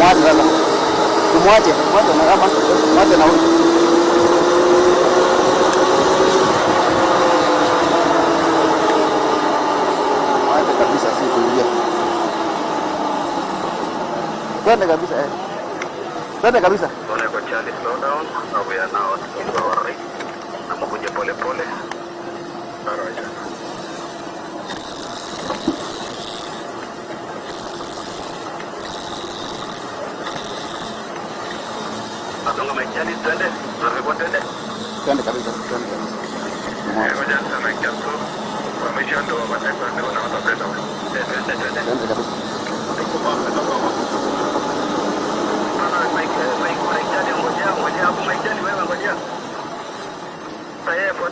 Tumwache sasa. Tumwache na kama mwache na huyu. Mwache kabisa si kuingia. Twende kabisa eh. Twende kabisa. Tunaweka chali slow down. We are now in our right. Namukuja pole pole. Alright. Atunga mechali twende. Tunaweka twende. Twende kabisa, twende kabisa. Ngoja sana kiasi. Permission ndo mataifa ndio na watapenda. Twende kabisa.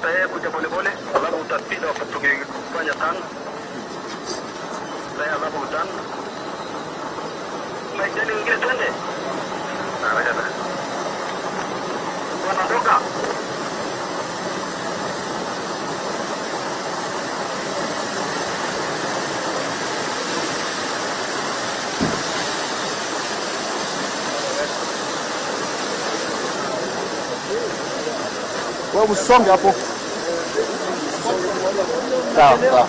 Saya kuja pole-pole, alafu utapita tukifanya tano. Saya alafu utano. Maisha ni ingine twende. Wacha na. Wanaondoka. Wewe usonge hapo. Sawa, sawa.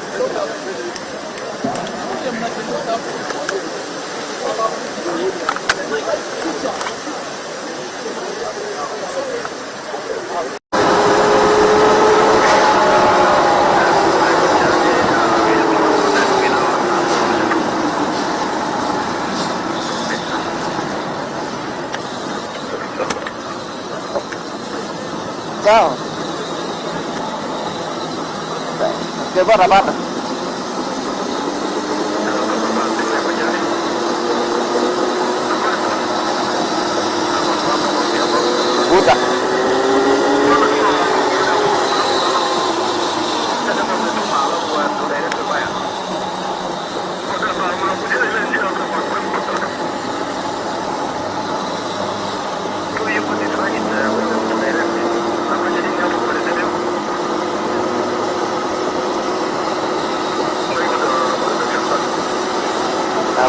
Sawa. Ke barabara. Buta.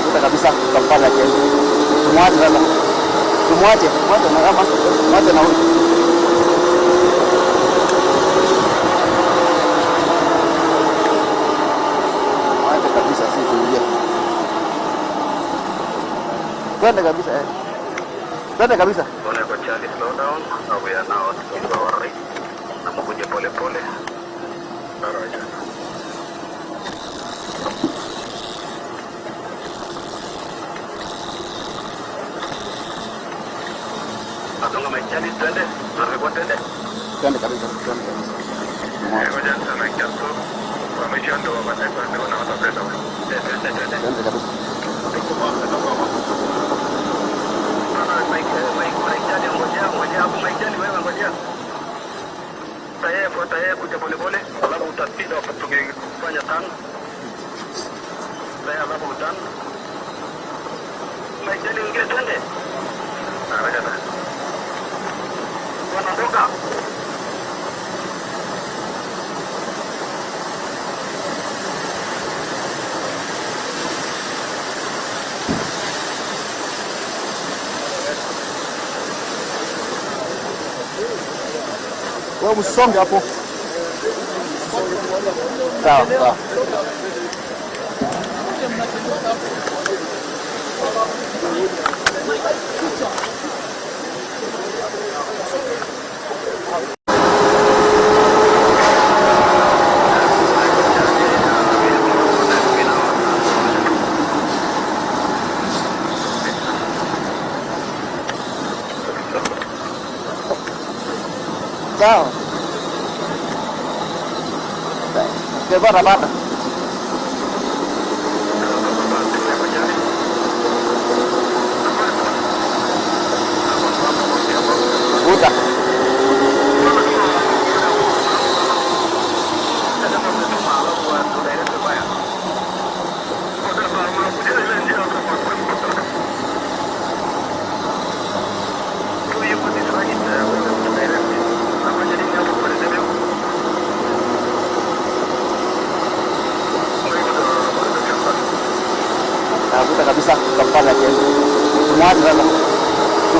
Buta kabisa tutapanda kesho. Tumwache sasa. Tumwache na kama mwache na huyu. Mwache kabisa si kuingia. Twende kabisa eh. Twende kabisa. Tunaweka chali slow down. We are now in our right. Namukuja pole pole. Alright. Atunga mechali twende. Tunaweka twende. Twende kabisa, twende kabisa. Ngoja sana kiasi. Permission ndo mataifa ndio na watapenda. Twende kabisa. Saya kuja pole-pole, alafu utapita tukifanya tano. Saya alafu utano. Maisha ni ingine twende. Wacha na. Wanaondoka. Wewe usonge hapo. Sawa, sawa. Sawa. Ke barabara. Buta.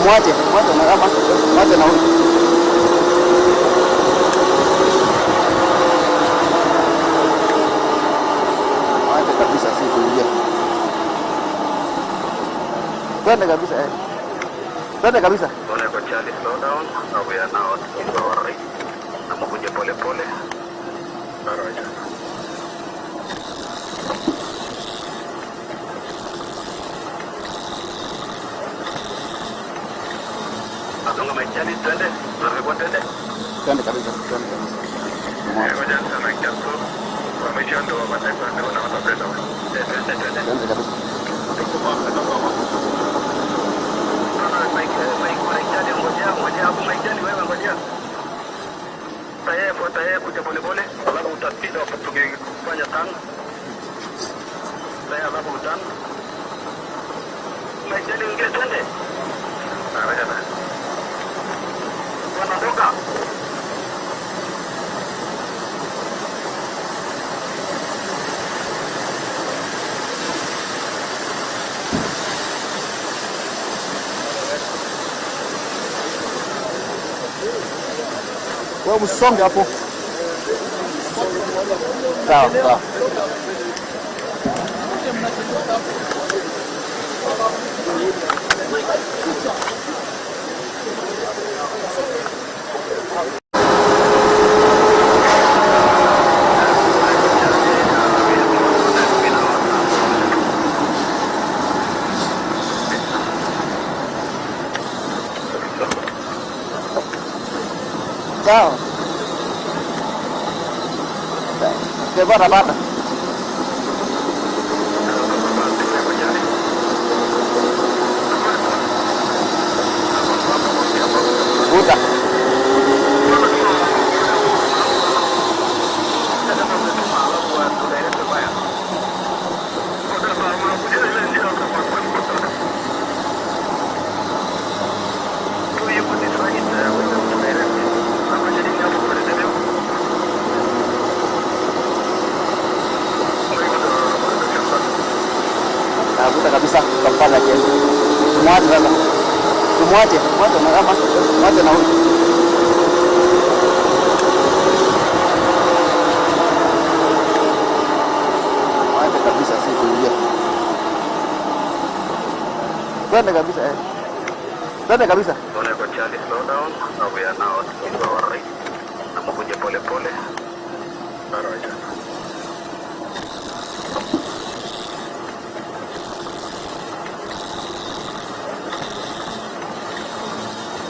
Tumwache na kama mwache na huyu. Mwache kabisa si kuingia. Twende kabisa eh. Twende kabisa. Tunaweka chali slow down. We are now in our right. Namukuja pole pole. Alright. Adonga machali twende. Tunaweka twende. Twende kabisa, twende kabisa. Ngoja sana kiapo. Kwa mshando wa mataifa ndio na watapenda. Twende kabisa. Saya kuja pole-pole, alafu utapita tukifanya tano. Saya alafu utano. Maijani ingia twende. Raja na. Wanaondoka. Wewe usonge hapo. Sawa, sawa. Sawa. Barabara. Buta. Buta kabisa tutafanya kesho. Tumwache sasa. Tumwache na kama mwache na huyu. Mwache kabisa si kuingia. Twende kabisa eh. Twende kabisa. Tunaweka chali slow down. We are now in our right. Namukuja pole pole. Alright.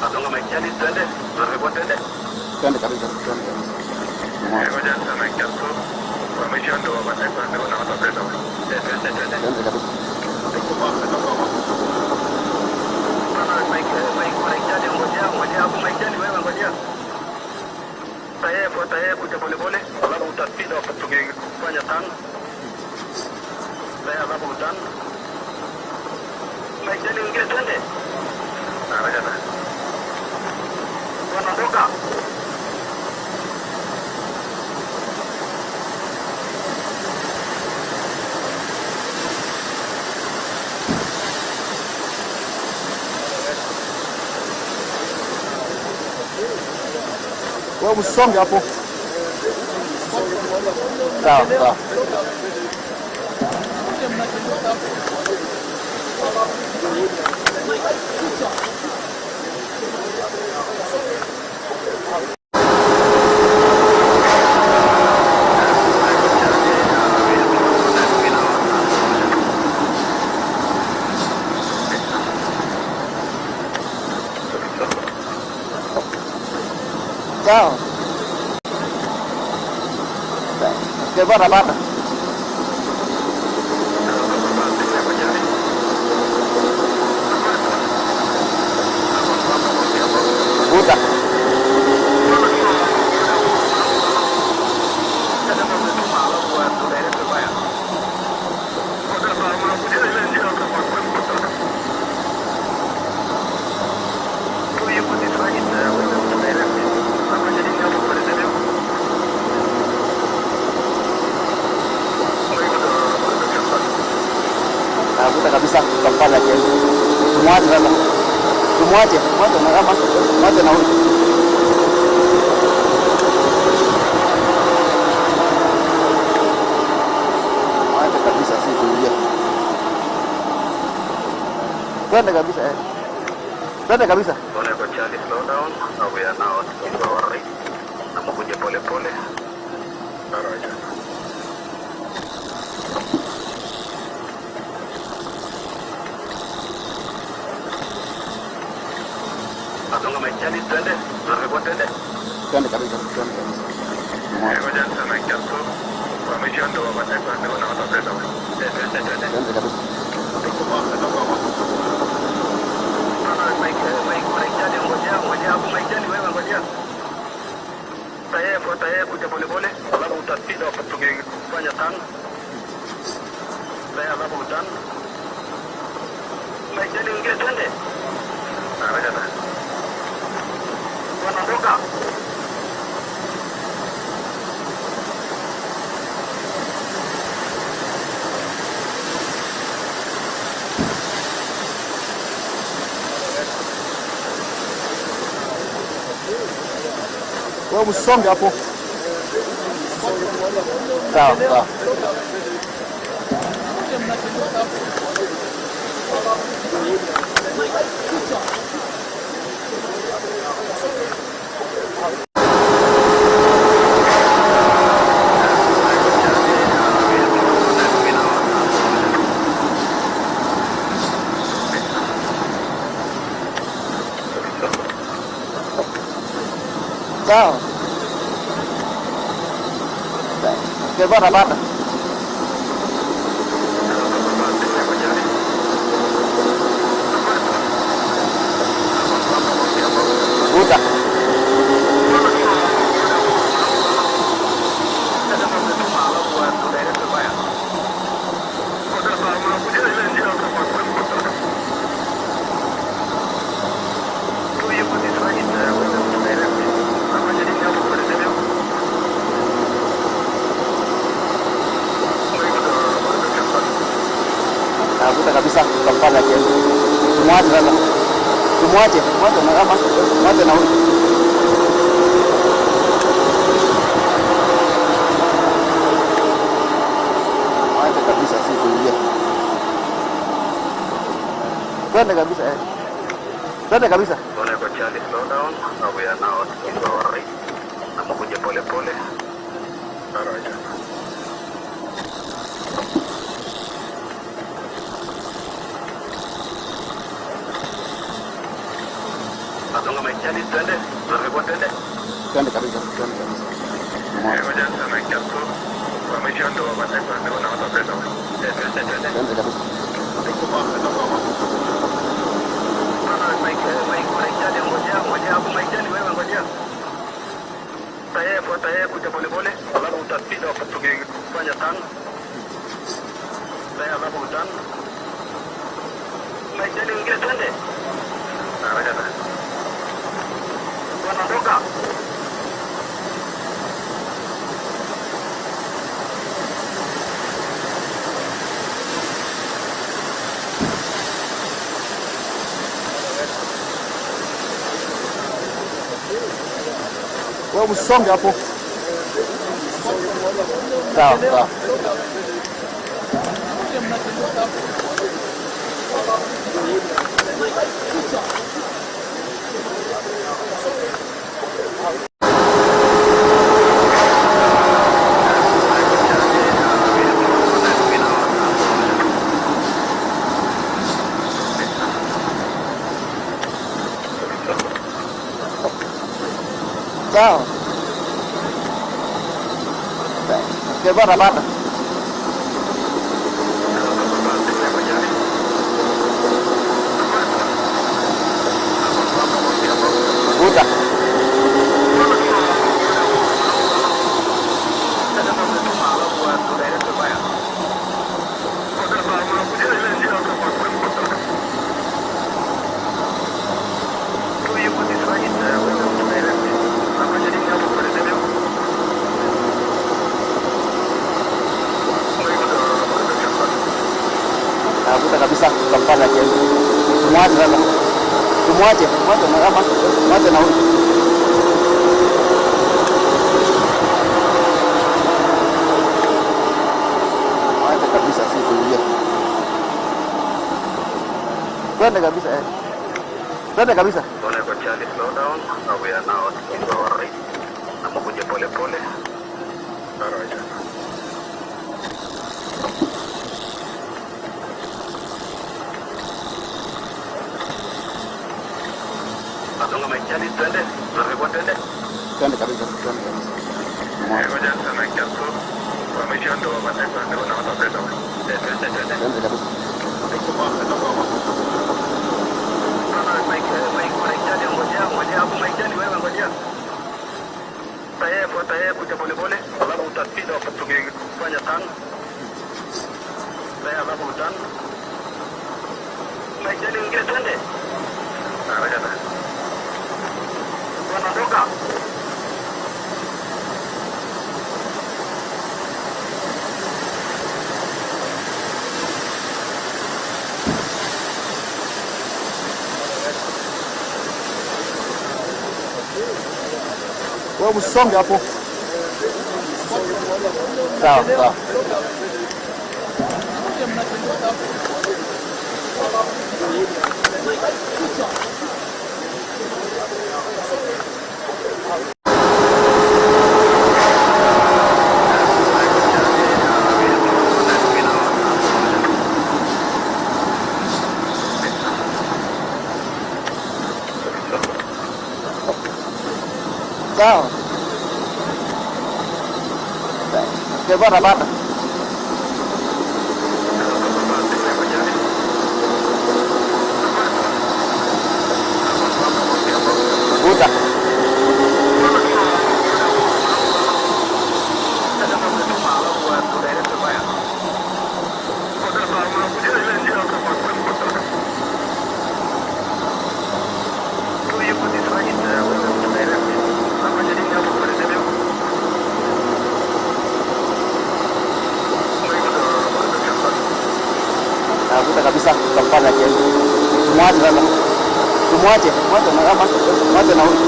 Adonga machali twende. Tunaweka twende. Twende kabisa, twende kabisa. Ngoja sana kiapo. Kwa mshando wa mataifa ndio na watapenda. Twende kabisa. Saya kuja pole-pole, alafu utapita tukifanya tano. Saya alafu utano. Maijani ingia twende. Raja na. Wanaondoka. Wewe usonge hapo. Sawa, sawa. Sawa. Barabara. Buta. Buta kabisa tutafanya kesho. Tumwache sasa. Tumwache na kama mwache na huyu. Mwache kabisa si kuingia. Twende kabisa eh. Twende kabisa. Pole kwa Charlie, slow down. We are now in our right. Na mkuje pole pole. Alright. Atonga mechali twende. Tunapigwa twende. Twende kabisa, twende kabisa. Ngoja sana kiasi. Wameshaondoa wa mataifa ndio wanawatapenda. Twende kabisa. Tayari kuja pole pole, alafu utapita tukifanya tano. Tayari alafu utano. Maijani ingia twende. Araja na. Wanaondoka. Wewe usonge hapo. Sawa, sawa. Sawa. Ke barabara. Uta. Navuta kabisa tutafanya kesho. Tumwache sasa. Tumwache na kama mwache na huyu. Mwache kabisa si kuingia. Twende kabisa eh. Twende kabisa. Pole kwa Charlie, slow down. We are now in our right. Na mkuje pole pole. Alright. Atonga mechali twende. Tunapigwa twende. Twende kabisa, twende kabisa. Ngoja sana kiasi. Wameshaondoa wa mataifa ndio wanawatapenda. Twende kabisa. Tayari kuja pole pole, alafu utapita tukifanya tano. Tayari alafu utano. Maijani ingia twende. Araja na. Wanaondoka. Wewe usonge hapo. Sawa, sawa. Sawa. Ke barabara. Uta. Navuta kabisa tutafanya kesho. Tumwache sasa. Tumwache na kama mwache na huyu. Mwache kabisa si kuingia. Twende kabisa eh. Twende kabisa. Tuone kwa Charlie, slow down. We are now in our right. Namukuja pole pole. Alright. Atunga mechali twende. Tunarudi twende. Twende kabisa, twende kabisa. Ngoja sana kiasi. Wameshaondoa mataifa ndio na watapenda. Twende kabisa. Tayari kuja pole pole, alafu utapita tukifanya tano. Tayari alafu tano. Maijani ingia twende. Haraka sana. Wanaondoka. Wewe usonge hapo. Sawa, sawa. Sawa. Ke barabara. Uta. Navuta kabisa tutafanya kesho. Tumwache sasa. Tumwache na kama mwache na huyu.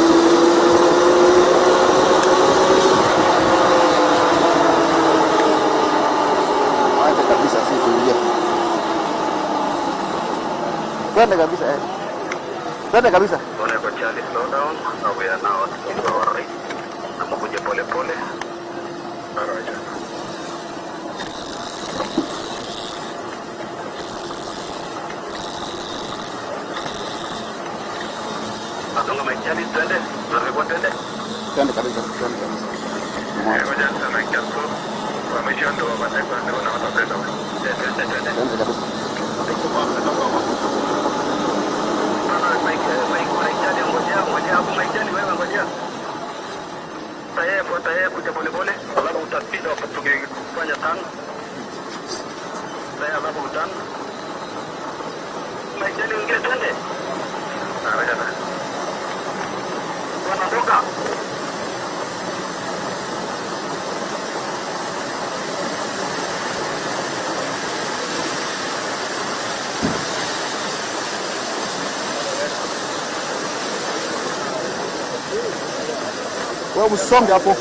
Mwache kabisa si kuingia. Twende kabisa eh. Twende kabisa. Tuone kwa Charlie, slow down. We are now in our right. Namukuja pole pole. Alright. Atunga mechali twende. Tunarudi twende. Twende kabisa, twende kabisa. Ngoja sana kiasi. Wameshaondoa mataifa ndio na watapenda. Twende kabisa. Tayari kuja pole pole, alafu utapita tukifanya tano. Tayari alafu tano. Maijani ingia twende. Haraka sana. Wanaondoka. Wewe usonge hapo.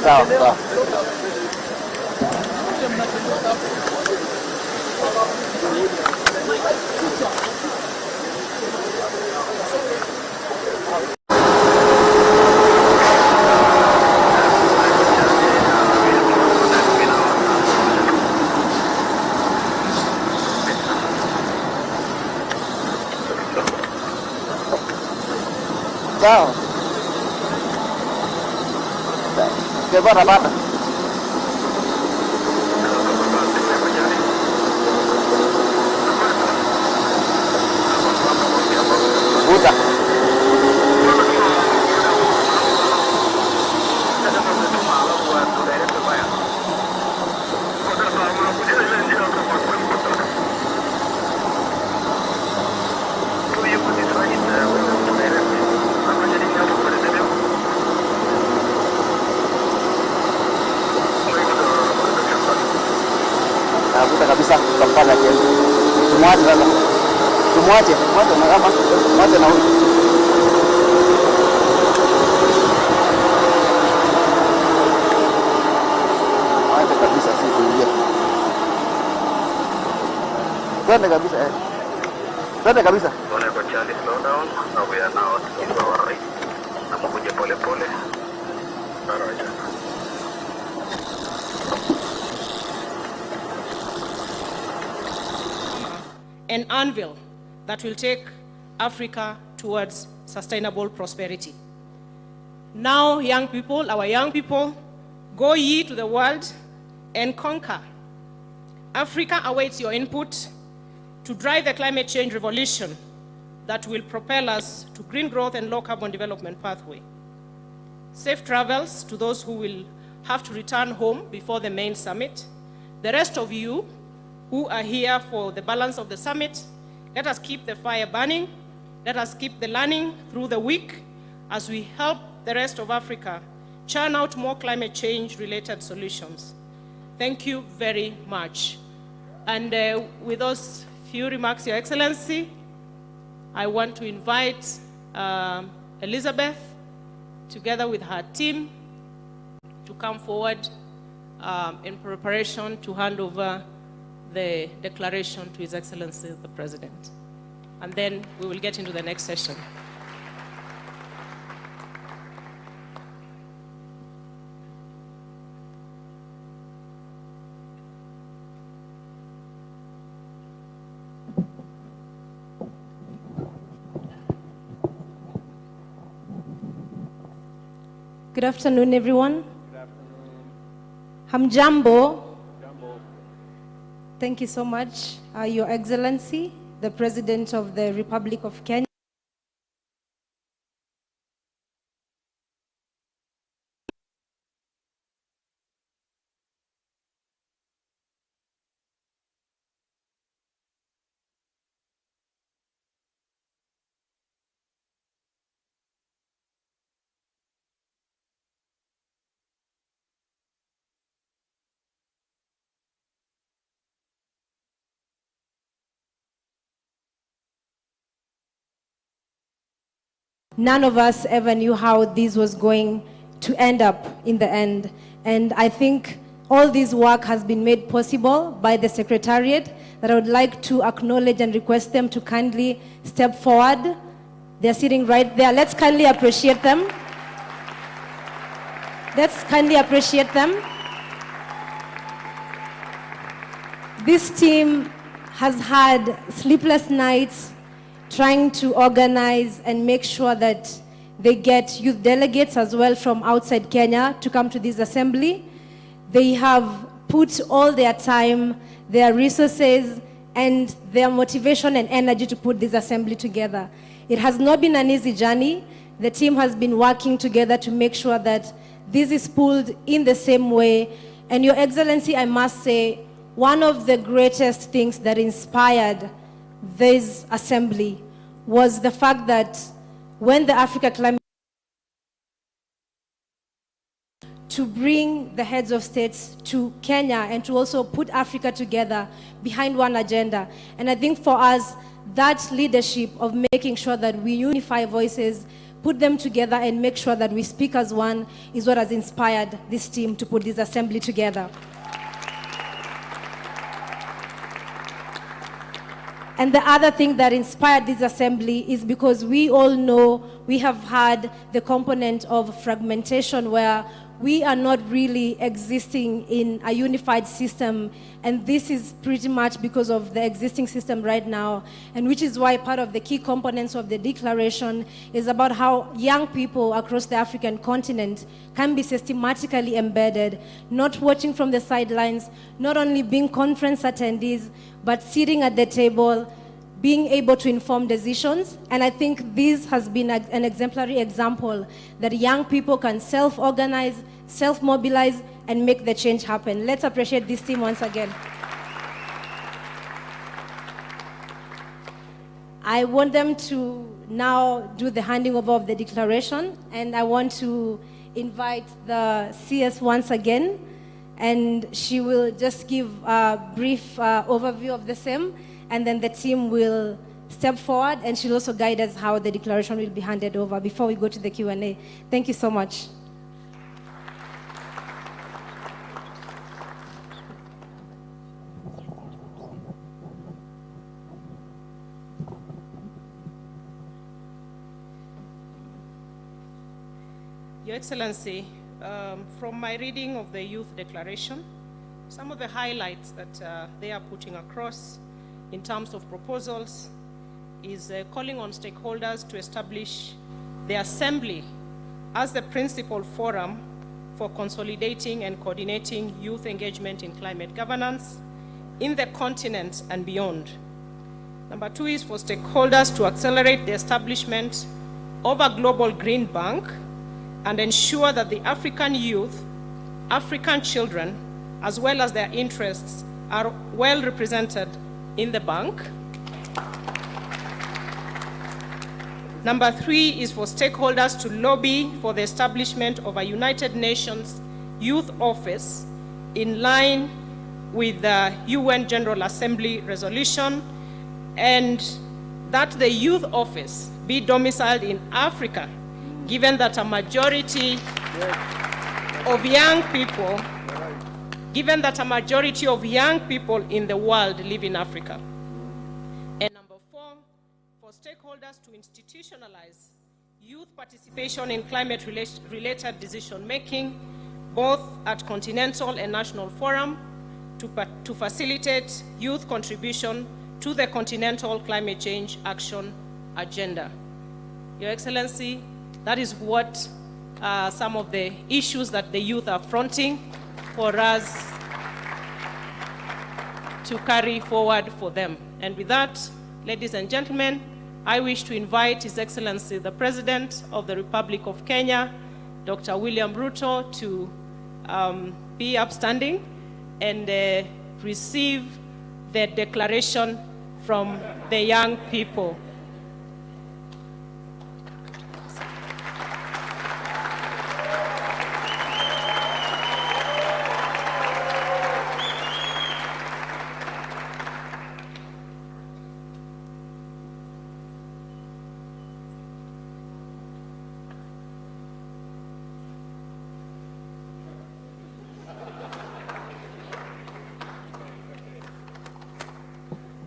Sawa, sawa. Sawa. Ke barabara. Uta. Navuta kabisa tutafanya kesho. Tumwache sasa. Tumwache na kama mwache na huyu. Mwache kabisa si kuingia. Twende kabisa eh. Twende kabisa. Tuone kwa Charlie, slow down. Now we are now in our right. Na mkuje pole pole. Alright. An anvil that will take Africa towards sustainable prosperity. Now, young people, our young people, go ye to the world and conquer. Africa awaits your input to drive the climate change revolution that will propel us to green growth and low carbon development pathway. Safe travels to those who will have to return home before the main summit. The rest of you who are here for the balance of the summit, let us keep the fire burning. Let us keep the learning through the week as we help the rest of Africa churn out more climate change related solutions. Thank you very much. And with those few remarks, Your Excellency, I want to invite Elizabeth, together with her team, to come forward in preparation to hand over the declaration to His Excellency the President. And then we will get into the next session. Good afternoon, everyone. Good afternoon. Hamjambo. Thank you so much, Your Excellency, the President of the Republic of Kenya. None of us ever knew how this was going to end up in the end. And I think all this work has been made possible by the Secretariat, that I would like to acknowledge and request them to kindly step forward. They're sitting right there. Let's kindly appreciate them. Let's kindly appreciate them. This team has had sleepless nights trying to organize and make sure that they get youth delegates as well from outside Kenya to come to this assembly. They have put all their time, their resources, and their motivation and energy to put this assembly together. It has not been an easy journey. The team has been working together to make sure that this is pulled in the same way. And Your Excellency, I must say, one of the greatest things that inspired this assembly was the fact that when the Africa Climate to bring the heads of states to Kenya and to also put Africa together behind one agenda. And I think for us, that leadership of making sure that we unify voices, put them together and make sure that we speak as one is what has inspired this team to put this assembly together. And the other thing that inspired this assembly is because we all know we have had the component of fragmentation where we are not really existing in a unified system, and this is pretty much because of the existing system right now, and which is why part of the key components of the declaration is about how young people across the African continent can be systematically embedded, not watching from the sidelines, not only being conference attendees, but sitting at the table, being able to inform decisions. And I think this has been an exemplary example that young people can self-organize, self-mobilize, and make the change happen. Let's appreciate this team once again. I want them to now do the handing over of the declaration, and I want to invite the CS once again, and she will just give a brief overview of the same, and then the team will step forward, and she'll also guide us how the declaration will be handed over before we go to the Q&A. Thank you so much. Your Excellency, from my reading of the Youth Declaration, some of the highlights that they are putting across in terms of proposals is calling on stakeholders to establish the Assembly as the principal forum for consolidating and coordinating youth engagement in climate governance in the continent and beyond. Number 2 is for stakeholders to accelerate the establishment of a global green bank and ensure that the African youth, African children, as well as their interests are well represented in the bank. Number 3 is for stakeholders to lobby for the establishment of a United Nations Youth Office in line with the UN General Assembly resolution, and that the Youth Office be domiciled in Africa, given that a majority of young people in the world live in Africa. And number 4, for stakeholders to institutionalize youth participation in climate-related decision-making, both at continental and national forum, to facilitate youth contribution to the Continental Climate Change Action Agenda. Your Excellency, that is what some of the issues that the youth are fronting for us to carry forward for them. And with that, ladies and gentlemen, I wish to invite His Excellency, the President of the Republic of Kenya, Dr. William Ruto, to be upstanding and receive the declaration from the young people.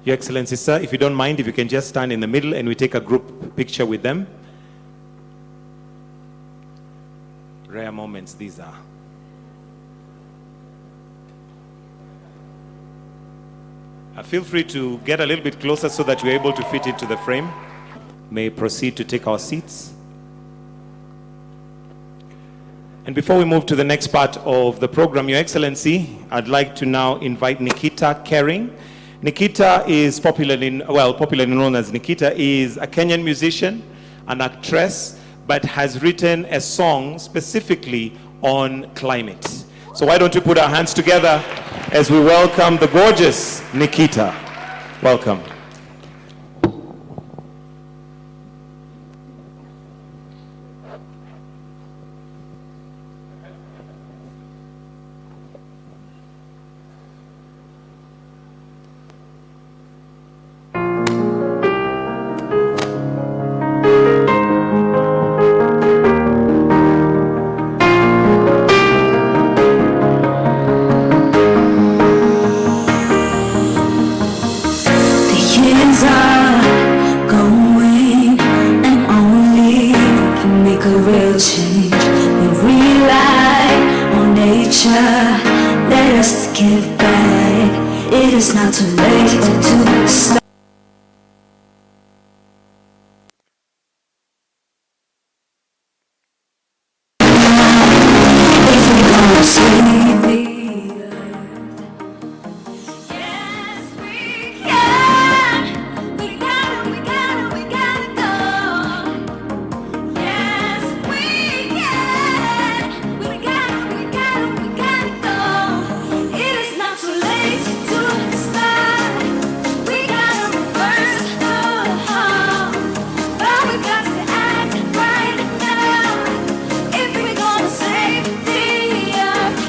Your Excellency, sir, if you don't mind, if you can just stand in the middle and we take a group picture with them. Rare moments these are. Feel free to get a little bit closer so that we're able to fit into the frame. May proceed to take our seats. And before we move to the next part of the program, Your Excellency, I'd like to now invite Nikita Kering. Nikita is popularly known as Nikita, is a Kenyan musician, an actress, but has written a song specifically on climate. So why don't we put our hands together as we welcome the gorgeous Nikita. Welcome. Let us give back. It is not too late to stop. If we gonna save the earth, yes we can. We gotta go. Yes we can. We gotta go. It is not too late to start. We gotta reverse the harm, but we got to act right now. If we gonna save the earth,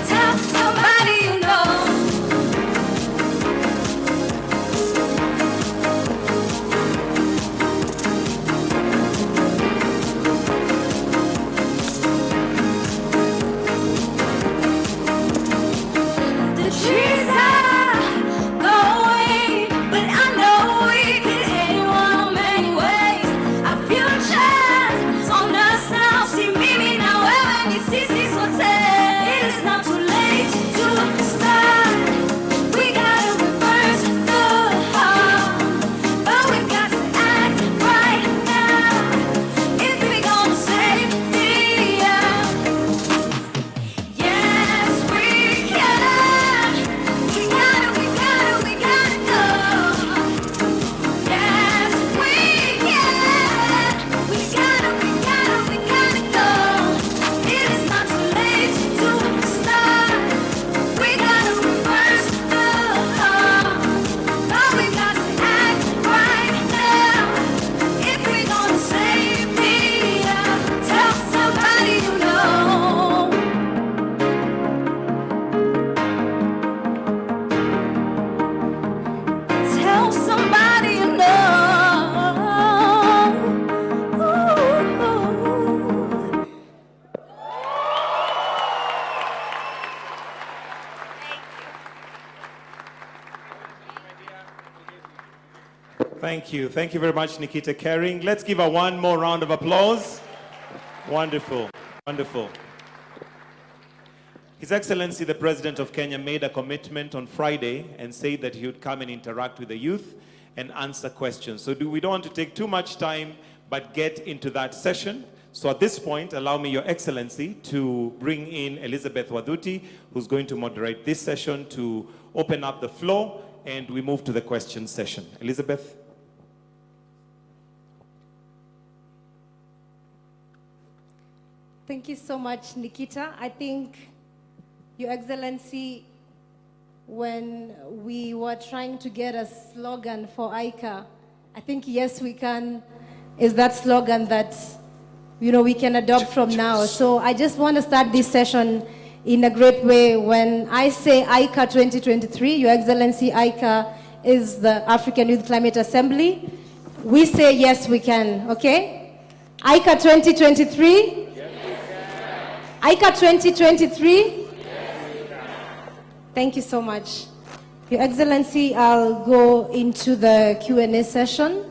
Thank you. Thank you very much, Nikita Kering. Let's give her one more round of applause. Wonderful. Wonderful. His Excellency, the President of Kenya, made a commitment on Friday and said that he would come and interact with the youth and answer questions. So we don't want to take too much time, but get into that session. So at this point, allow me, Your Excellency, to bring in Elizabeth Wadhuti, who's going to moderate this session, to open up the floor, and we move to the question session. Elizabeth. Thank you so much, Nikita. I think, Your Excellency, when we were trying to get a slogan for ICA, I think Yes We Can is that slogan that, you know, we can adopt from now. So I just want to start this session in a great way. When I say ICA 2023, Your Excellency, ICA is the African Youth Climate Assembly. We say Yes We Can, okay? ICA 2023. ICA 2023. Thank you so much. Your Excellency, I'll go into the Q&A session,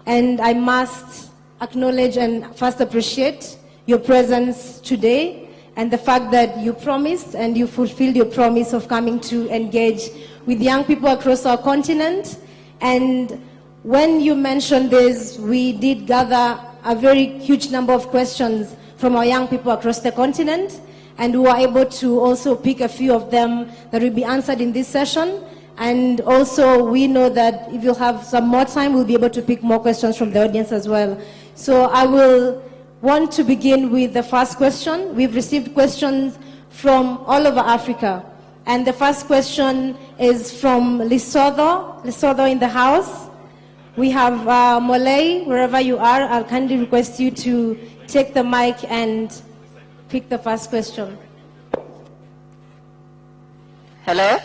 and I must acknowledge and first appreciate your presence today and the fact that you promised and you fulfilled your promise of coming to engage with young people across our continent. And when you mentioned this, we did gather a very huge number of questions from our young people across the continent, and we were able to also pick a few of them that will be answered in this session. And also, we know that if you'll have some more time, we'll be able to pick more questions from the audience as well. So I will want to begin with the first question. We've received questions from all over Africa. And the first question is from Lesotho in the house. We have Molei, wherever you are. I'll kindly request you to take the mic and pick the first question. Hello.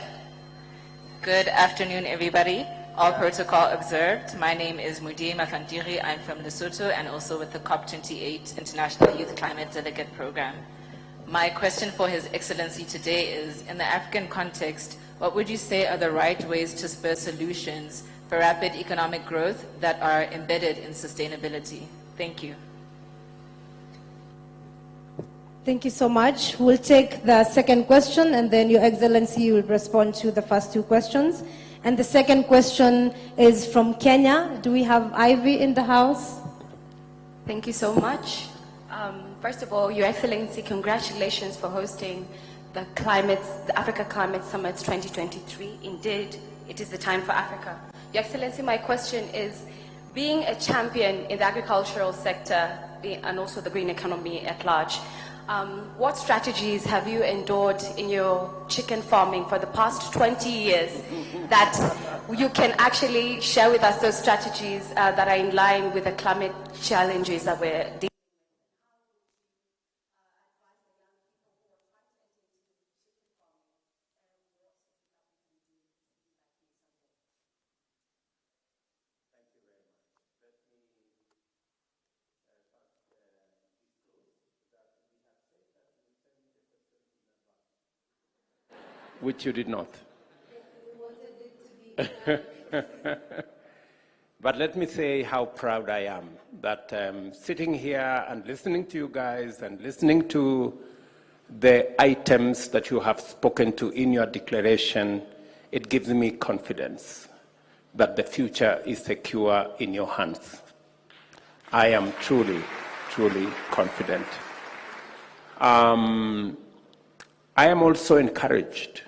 Good afternoon, everybody. All protocol observed. My name is Mutembei Mafandiri. I'm from Lesotho and also with the COP28 International Youth Climate Delegate Program. My question for His Excellency today is, in the African context, what would you say are the right ways to spur solutions for rapid economic growth that are embedded in sustainability? Thank you. Thank you so much. We'll take the second question, and then Your Excellency will respond to the first two questions. And the second question is from Kenya. Do we have Ivy in the house? Thank you so much. First of all, Your Excellency, congratulations for hosting the Africa Climate Summit 2023. Indeed, it is the time for Africa. Your Excellency, my question is, being a champion in the agricultural sector and also the green economy at large, what strategies have you endured in your chicken farming for the past 20 years that you can actually share with us those strategies that are in line with the climate challenges that we're dealing with? Which you did not. But let me say how proud I am that sitting here and listening to you guys and listening to the items that you have spoken to in your declaration, it gives me confidence that the future is secure in your hands. I am truly, truly confident. I am also encouraged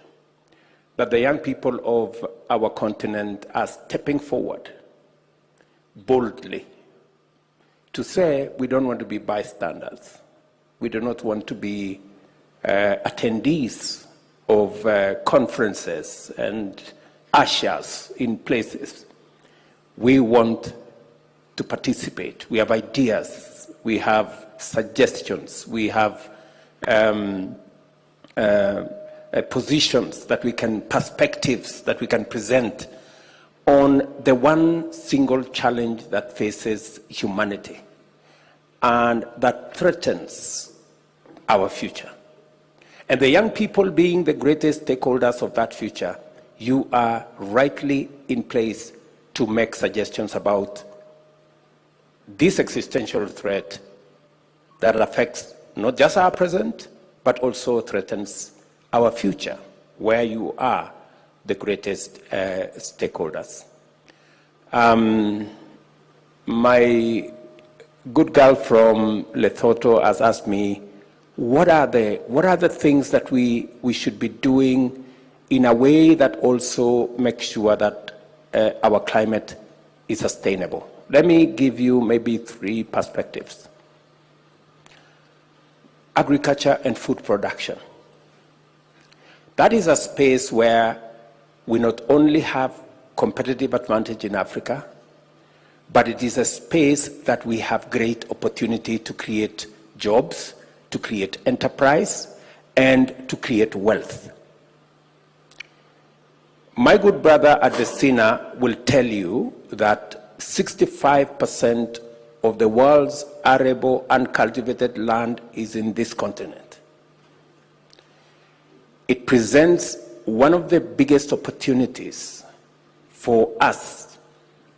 that the young people of our continent are stepping forward boldly to say we don't want to be bystanders. We do not want to be attendees of conferences and ushers in places. We want to participate. We have ideas. We have suggestions. We have positions that we can, perspectives that we can present on the one single challenge that faces humanity and that threatens our future. And the young people being the greatest stakeholders of that future, you are rightly in place to make suggestions about this existential threat that affects not just our present, but also threatens our future, where you are the greatest stakeholders. My good girl from Lesotho has asked me, what are the things that we should be doing in a way that also makes sure that our climate is sustainable? Let me give you maybe 3 perspectives. Agriculture and food production. That is a space where we not only have competitive advantage in Africa, but it is a space that we have great opportunity to create jobs, to create enterprise, and to create wealth. My good brother Adesina will tell you that 65% of the world's arable uncultivated land is in this continent. It presents one of the biggest opportunities for us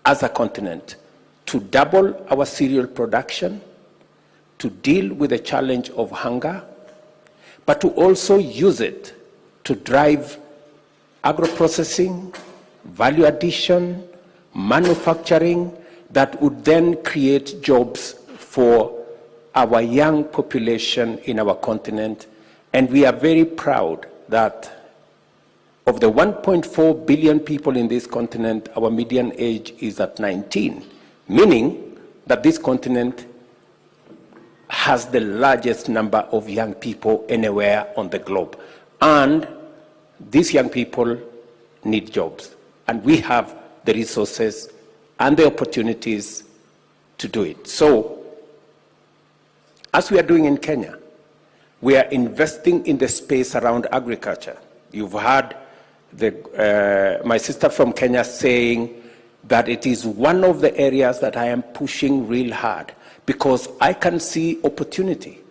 as a continent to double our cereal production, to deal with the challenge of hunger, but to also use it to drive agro-processing, value addition, manufacturing that would then create jobs for our young population in our continent. And we are very proud that of the 1.4 billion people in this continent, our median age is at 19, meaning that this continent has the largest number of young people anywhere on the globe. And these young people need jobs. And we have the resources and the opportunities to do it. So, as we are doing in Kenya, we are investing in the space around agriculture. You've heard my sister from Kenya saying that it is one of the areas that I am pushing real hard, because I can see opportunity,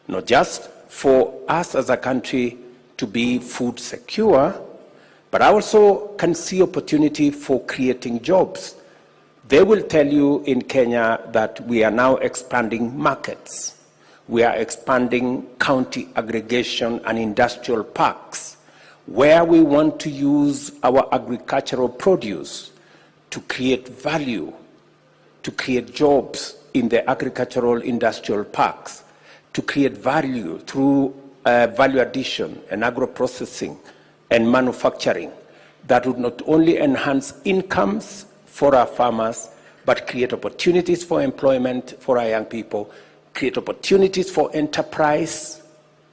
not just for us as a country to be food secure, but I also can see opportunity for creating jobs. They will tell you in Kenya that we are now expanding markets. We are expanding county aggregation and industrial parks, where we want to use our agricultural produce to create value, to create jobs in the agricultural industrial parks, to create value through value addition and agro-processing and manufacturing that would not only enhance incomes for our farmers, but create opportunities for employment for our young people, create opportunities for enterprise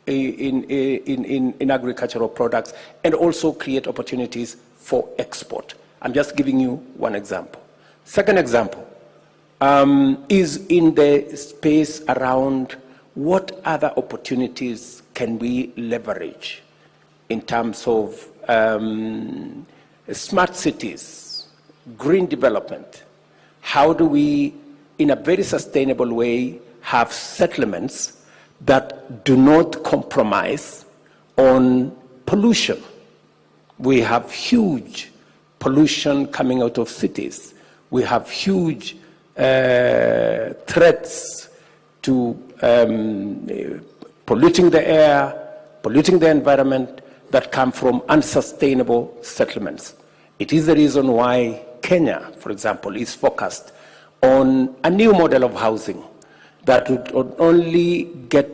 in agricultural products, and also create opportunities for export. I'm just giving you one example. Second example is in the space around what other opportunities can we leverage in terms of smart cities, green development. How do we, in a very sustainable way, have settlements that do not compromise on pollution? We have huge pollution coming out of cities. We have huge threats to polluting the air, polluting the environment that come from unsustainable settlements. It is the reason why Kenya, for example, is focused on a new model of housing that would only get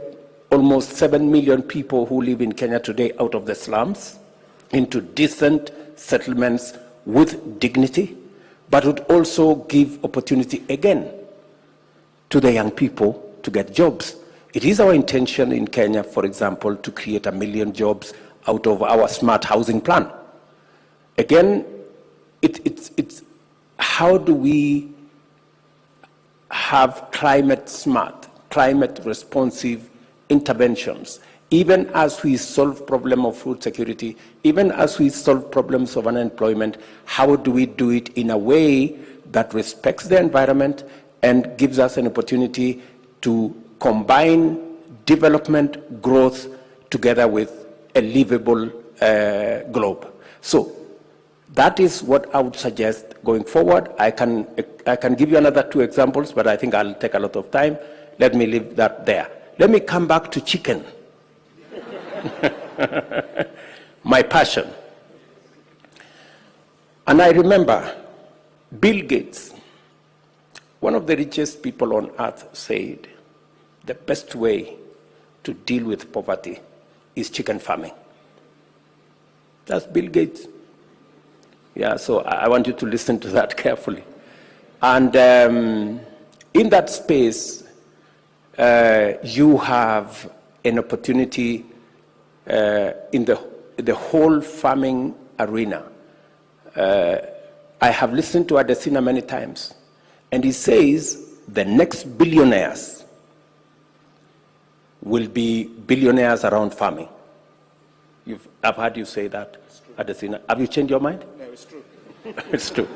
almost 7 million people who live in Kenya today out of the slums into decent settlements with dignity, but would also give opportunity again to the young people to get jobs. It is our intention in Kenya, for example, to create 1 million jobs out of our smart housing plan. Again, it's how do we have climate smart, climate responsive interventions, even as we solve problem of food security, even as we solve problems of unemployment. How do we do it in a way that respects the environment and gives us an opportunity to combine development, growth, together with a livable globe? So that is what I would suggest going forward. I can give you another 2 examples, but I think I'll take a lot of time. Let me leave that there. Let me come back to chicken. My passion. And I remember Bill Gates, one of the richest people on earth, said the best way to deal with poverty is chicken farming. That's Bill Gates. Yeah, so I want you to listen to that carefully. And in that space, you have an opportunity in the whole farming arena. I have listened to Adesina many times, and he says the next billionaires will be billionaires around farming. I've heard you say that, Adesina. Have you changed your mind? No, it's true. It's true.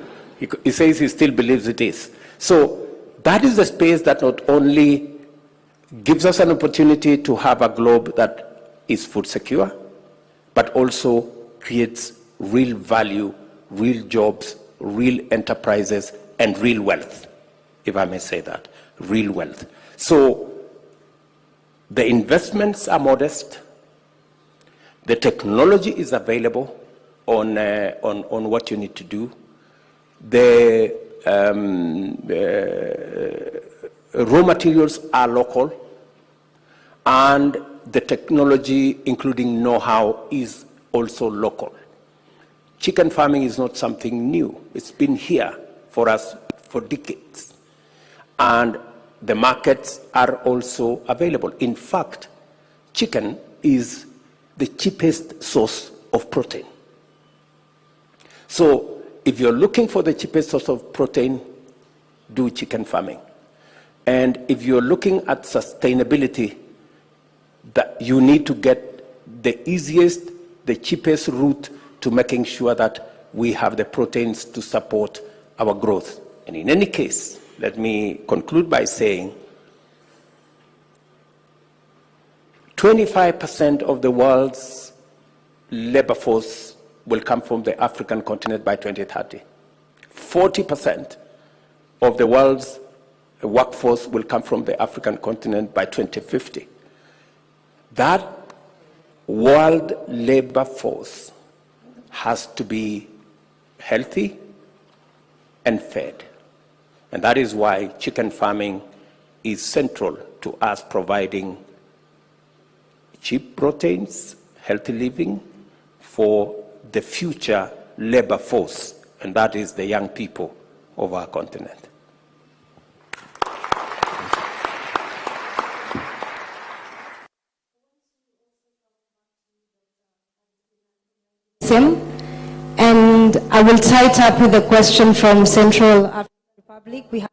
He says he still believes it is. So that is the space that not only gives us an opportunity to have a globe that is food secure, but also creates real value, real jobs, real enterprises, and real wealth, if I may say that, real wealth. So the investments are modest. The technology is available on what you need to do. The raw materials are local, and the technology, including know-how, is also local. Chicken farming is not something new. It's been here for us for decades. And the markets are also available. In fact, chicken is the cheapest source of protein. So if you're looking for the cheapest source of protein, do chicken farming. And if you're looking at sustainability, that you need to get the easiest, the cheapest route to making sure that we have the proteins to support our growth. And in any case, let me conclude by saying 25% of the world's labor force will come from the African continent by 2030. 40% of the world's workforce will come from the African continent by 2050. That world labor force has to be healthy and fed. And that is why chicken farming is central to us providing cheap proteins, healthy living for the future labor force, and that is the young people of our continent. And I will tie it up with a question from Central African Republic. We have a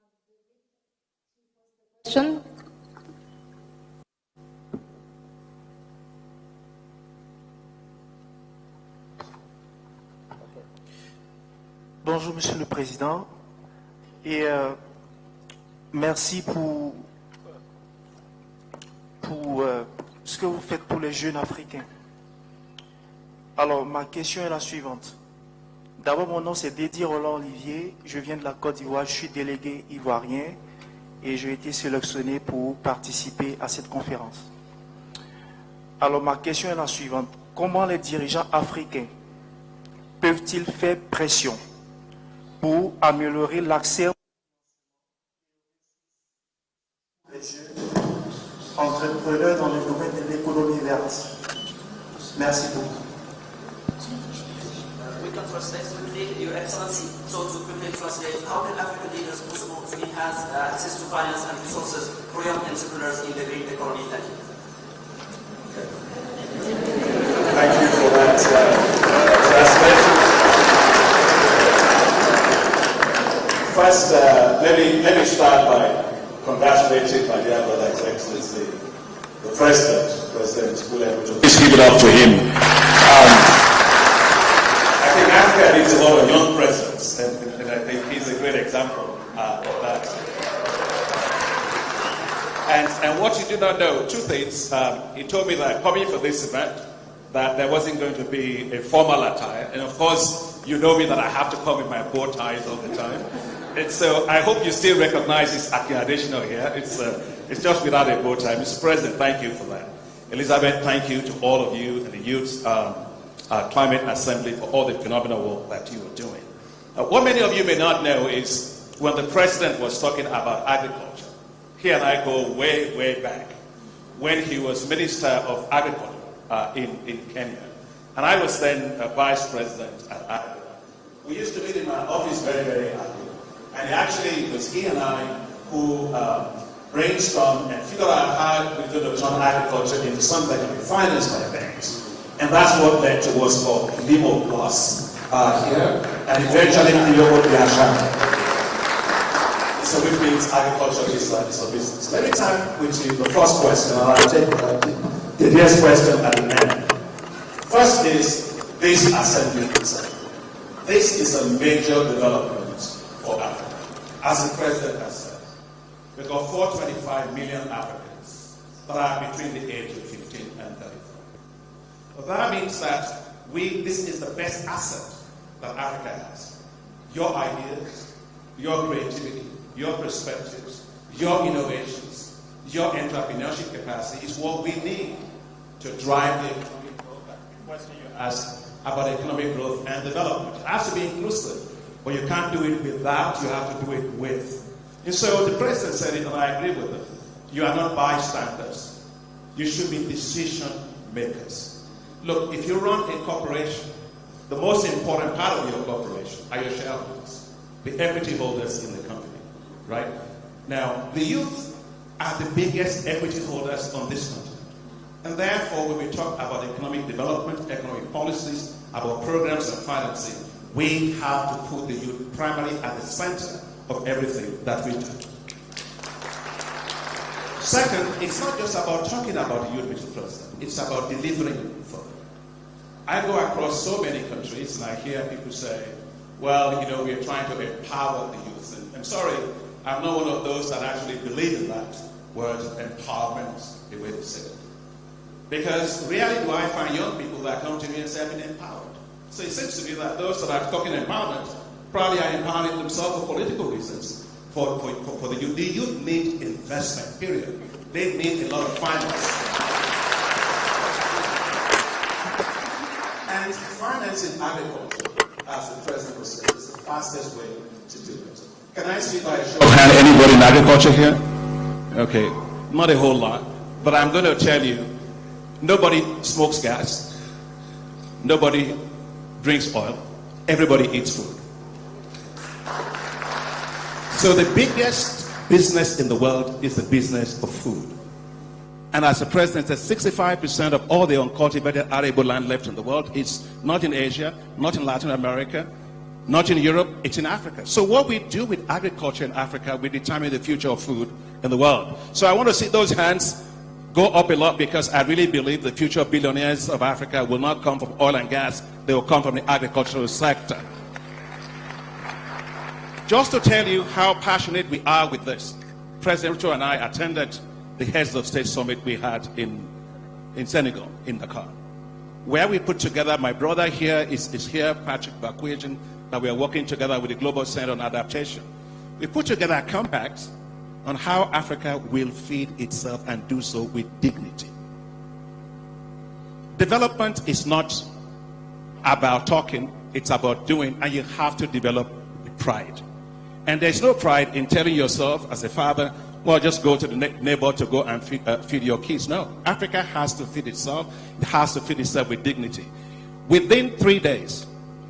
question. Bonjour, Monsieur le Président, et merci pour ce que vous faites pour les jeunes africains. Alors, ma question est la suivante. D'abord, mon nom c'est Dédi Roland Olivier, je viens de la Côte d'Ivoire, je suis délégué ivoirien et j'ai été sélectionné pour participer à cette conférence. Alors, ma question est la suivante. Comment les dirigeants africains peuvent-ils faire pression pour améliorer l'accès des jeunes entrepreneurs dans le domaine de l'économie verte? Merci beaucoup. We can translate quickly, Your Excellency. So to quickly translate, how can African leaders possible to enhance access to finance and resources for young entrepreneurs in the green economy? Thank you. Thank you for that translation. First, let me start by congratulating my dear brother, His Excellency, the President Ruto. Please give it up for him. I think Africa needs a lot of young presidents, and I think he's a great example of that. And what you do not know, two things. He told me that coming for this event, that there wasn't going to be a formal attire. And of course, you know me that I have to come with my bow ties all the time. And so I hope you still recognize this additional here. It's just without a bow tie. Mr. President, thank you for that. Elizabeth, thank you to all of you and the Youth Climate Assembly for all the phenomenal work that you are doing. What many of you may not know is when the President was talking about agriculture, he and I go way, way back, when he was Minister of Agriculture in Kenya. And I was then Vice President at Agriculture. We used to meet in my office very, very early. And actually, it was he and I who brainstormed and figured out how we could turn agriculture into something that can be financed by banks. And that's what led to what's called Limo Plus here, and eventually Kiloko Biashara. So which means agriculture is a business. Let me start with you the first question, and I'll take the next question at the end. First is this assembly itself. This is a major development for Africa. As the President has said, we've got 425 million Africans that are between the age of 15 and 34. But that means that this is the best asset that Africa has. Your ideas, your creativity, your perspectives, your innovations, your entrepreneurship capacity is what we need to drive the economic growth. The question you asked about economic growth and development. It has to be inclusive, but you can't do it without, you have to do it with. And so the President said it, and I agree with him. You are not bystanders. You should be decision makers. Look, if you run a corporation, the most important part of your corporation are your shareholders, the equity holders in the company, right? Now, the youth are the biggest equity holders on this continent. And therefore, when we talk about economic development, economic policies, about programs and financing, we have to put the youth primarily at the center of everything that we do. Second, it's not just about talking about the youth, Mr. President. It's about delivering for them. I go across so many countries and I hear people say, well, you know, we are trying to empower the youth. And I'm sorry, I'm not one of those that actually believe in that word, empowerment, the way they say it. Because rarely do I find young people that come to me and say, I've been empowered. So it seems to me that those that are talking empowerment probably are empowering themselves for political reasons for the youth. The youth need investment, period. They need a lot of finance. And financing agriculture, as the President was saying, is the fastest way to do it. Can I see by a show of hand anybody in agriculture here? Okay, not a whole lot. But I'm going to tell you, nobody smokes gas. Nobody drinks oil. Everybody eats food. So the biggest business in the world is the business of food. And as the President said, 65% of all the uncultivated arable land left in the world is not in Asia, not in Latin America, not in Europe, it's in Africa. So what we do with agriculture in Africa, we determine the future of food in the world. So I want to see those hands go up a lot, because I really believe the future billionaires of Africa will not come from oil and gas, they will come from the agricultural sector. Just to tell you how passionate we are with this, President Ruto and I attended the Heads of State Summit we had in Senegal, in Dakar, where we put together, my brother here is here, Patrick Bakwejan, that we are working together with the Global Center on Adaptation. We put together a compact on how Africa will feed itself and do so with dignity. Development is not about talking, it's about doing, and you have to develop with pride. And there's no pride in telling yourself as a father, well, just go to the neighbor to go and feed your kids. No, Africa has to feed itself. It has to feed itself with dignity. Within 3 days,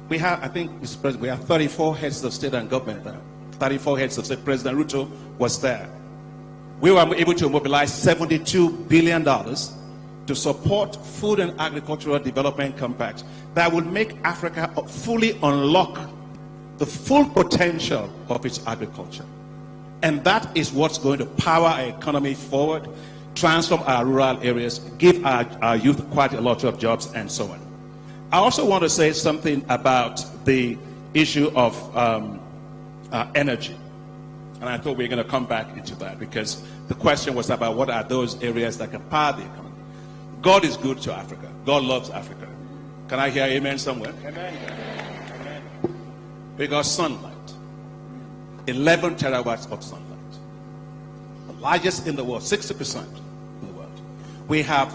we have, I think, Mr. President, we have 34 heads of state and government there. 34 heads of state. President Ruto was there. We were able to mobilize $72 billion to support food and agricultural development compacts that will make Africa fully unlock the full potential of its agriculture. And that is what's going to power our economy forward, transform our rural areas, give our youth quite a lot of jobs, and so on. I also want to say something about the issue of energy. And I thought we were going to come back into that, because the question was about what are those areas that can power the economy. God is good to Africa. God loves Africa. Can I hear amen somewhere? Amen. Because sunlight, 11 terawatts of sunlight, the largest in the world, 60% in the world. We have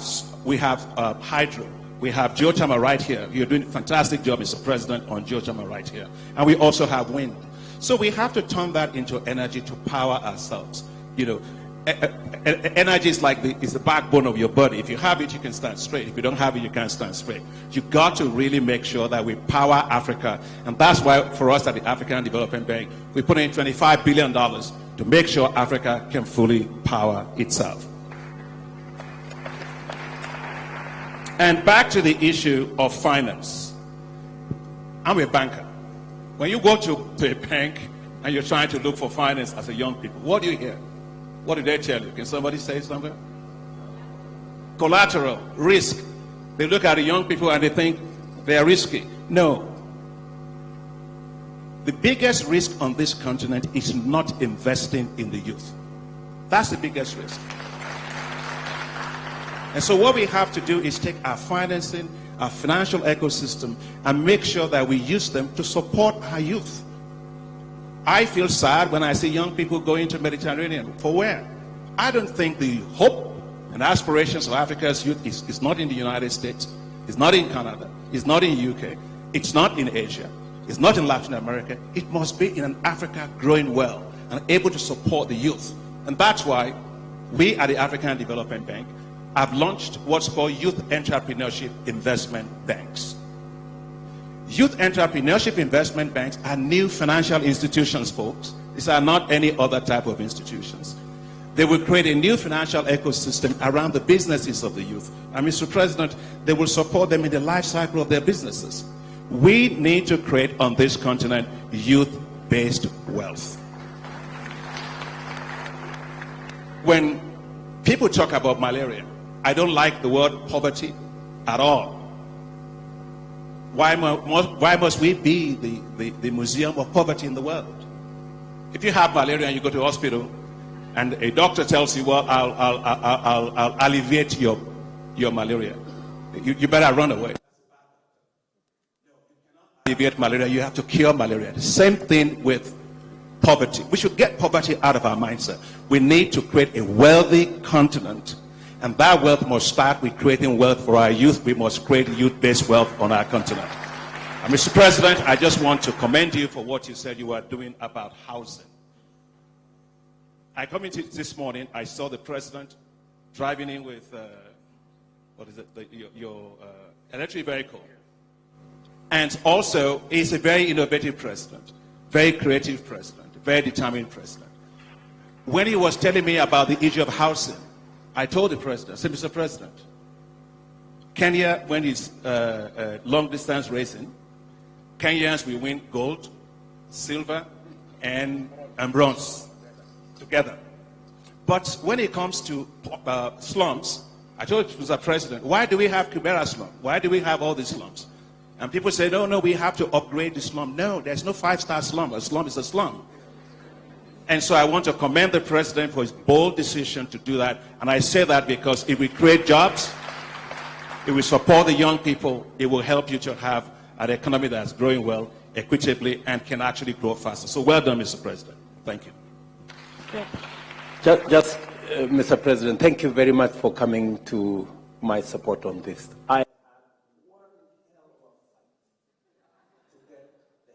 hydro. We have geothermal right here. You're doing a fantastic job, Mr. President, on geothermal right here. And we also have wind. So we have to turn that into energy to power ourselves. You know, energy is like the backbone of your body. If you have it, you can stand straight. If you don't have it, you can't stand straight. You've got to really make sure that we power Africa. And that's why for us at the African Development Bank, we put in $25 billion to make sure Africa can fully power itself. And back to the issue of finance. I'm a banker. When you go to a bank and you're trying to look for finance as a young people, what do you hear? What do they tell you? Can somebody say something? Collateral, risk. They look at the young people and they think they're risky. No. The biggest risk on this continent is not investing in the youth. That's the biggest risk. And so what we have to do is take our financing, our financial ecosystem, and make sure that we use them to support our youth. I feel sad when I see young people going to Mediterranean. For where? I don't think the hope and aspirations of Africa's youth is not in the United States, it's not in Canada, it's not in UK, it's not in Asia, it's not in Latin America. It must be in an Africa growing well and able to support the youth. And that's why we at the African Development Bank have launched what's called Youth Entrepreneurship Investment Banks. Youth Entrepreneurship Investment Banks are new financial institutions, folks. These are not any other type of institutions. They will create a new financial ecosystem around the businesses of the youth. And Mr. President, they will support them in the life cycle of their businesses. We need to create on this continent youth-based wealth. When people talk about malaria, I don't like the word poverty at all. Why must we be the museum of poverty in the world? If you have malaria and you go to the hospital and a doctor tells you, well, I'll alleviate your malaria, you better run away. Alleviate malaria, you have to cure malaria. The same thing with poverty. We should get poverty out of our mindset. We need to create a wealthy continent. And that wealth must start with creating wealth for our youth. We must create youth-based wealth on our continent. And Mr. President, I just want to commend you for what you said you were doing about housing. I come into this morning, I saw the president driving in with, your electric vehicle. And also, he's a very innovative president, very creative president, very determined president. When he was telling me about the issue of housing, I told the president, I said, Mr. President, Kenya, when it's long distance racing, Kenyans will win gold, silver, and bronze together. But when it comes to slums, I told Mr. President, why do we have Kibera slum? Why do we have all these slums? And people say, no, we have to upgrade the slum. No, there's no five-star slum. A slum is a slum. And so I want to commend the president for his bold decision to do that. And I say that because it will create jobs, it will support the young people, it will help you to have an economy that's growing well, equitably, and can actually grow faster. So well done, Mr. President. Thank you. Mr. President, thank you very much for coming to my support on this.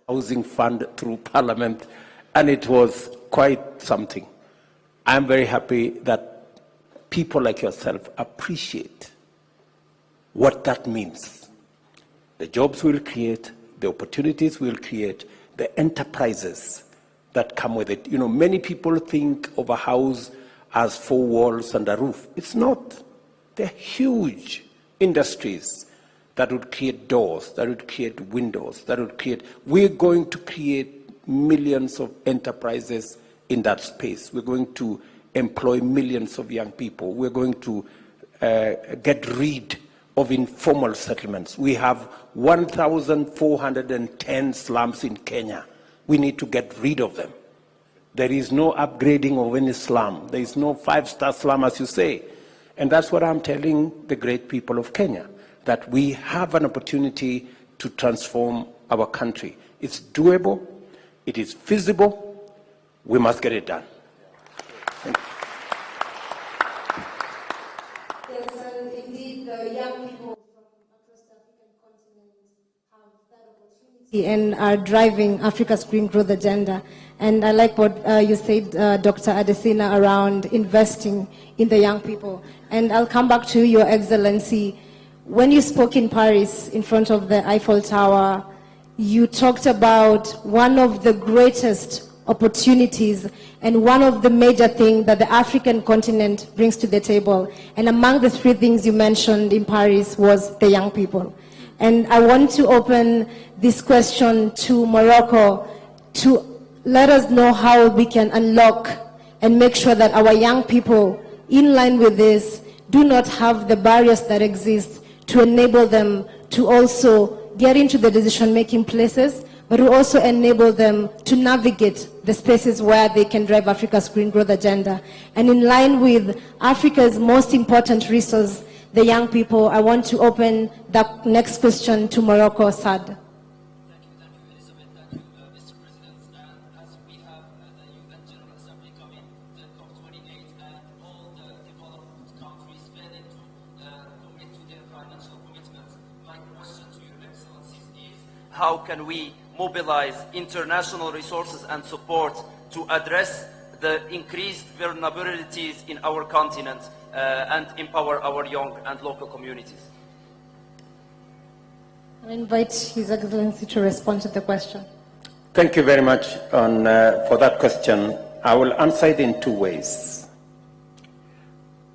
Housing fund through Parliament, and it was quite something. I'm very happy that people like yourself appreciate what that means. The jobs we'll create, the opportunities we'll create, the enterprises that come with it. You know, many people think of a house as 4 walls and a roof. It's not. They're huge industries that would create doors, that would create windows, that would create... We're going to create millions of enterprises in that space. We're going to employ millions of young people. We're going to get rid of informal settlements. We have 1,410 slums in Kenya. We need to get rid of them. There is no upgrading of any slum. There is no 5-star slum, as you say. And that's what I'm telling the great people of Kenya, that we have an opportunity to transform our country. It's doable, it is feasible, we must get it done. Thank you. Yes, and indeed the young people from across the African continent have that opportunity and are driving Africa's green growth agenda. And I like what you said, Dr. Adesina, around investing in the young people. And I'll come back to Your Excellency. When you spoke in Paris in front of the Eiffel Tower, you talked about one of the greatest opportunities and one of the major things that the African continent brings to the table. And among the three things you mentioned in Paris was the young people. And I want to open this question to Morocco to let us know how we can unlock and make sure that our young people, in line with this, do not have the barriers that exist to enable them to also get into the decision-making places, but to also enable them to navigate the spaces where they can drive Africa's green growth agenda. And in line with Africa's most important resource, the young people, I want to open that next question to Morocco, Sad. How can we mobilize international resources and support to address the increased vulnerabilities in our continent and empower our young and local communities? I invite His Excellency to respond to the question. Thank you very much for that question. I will answer it in two ways.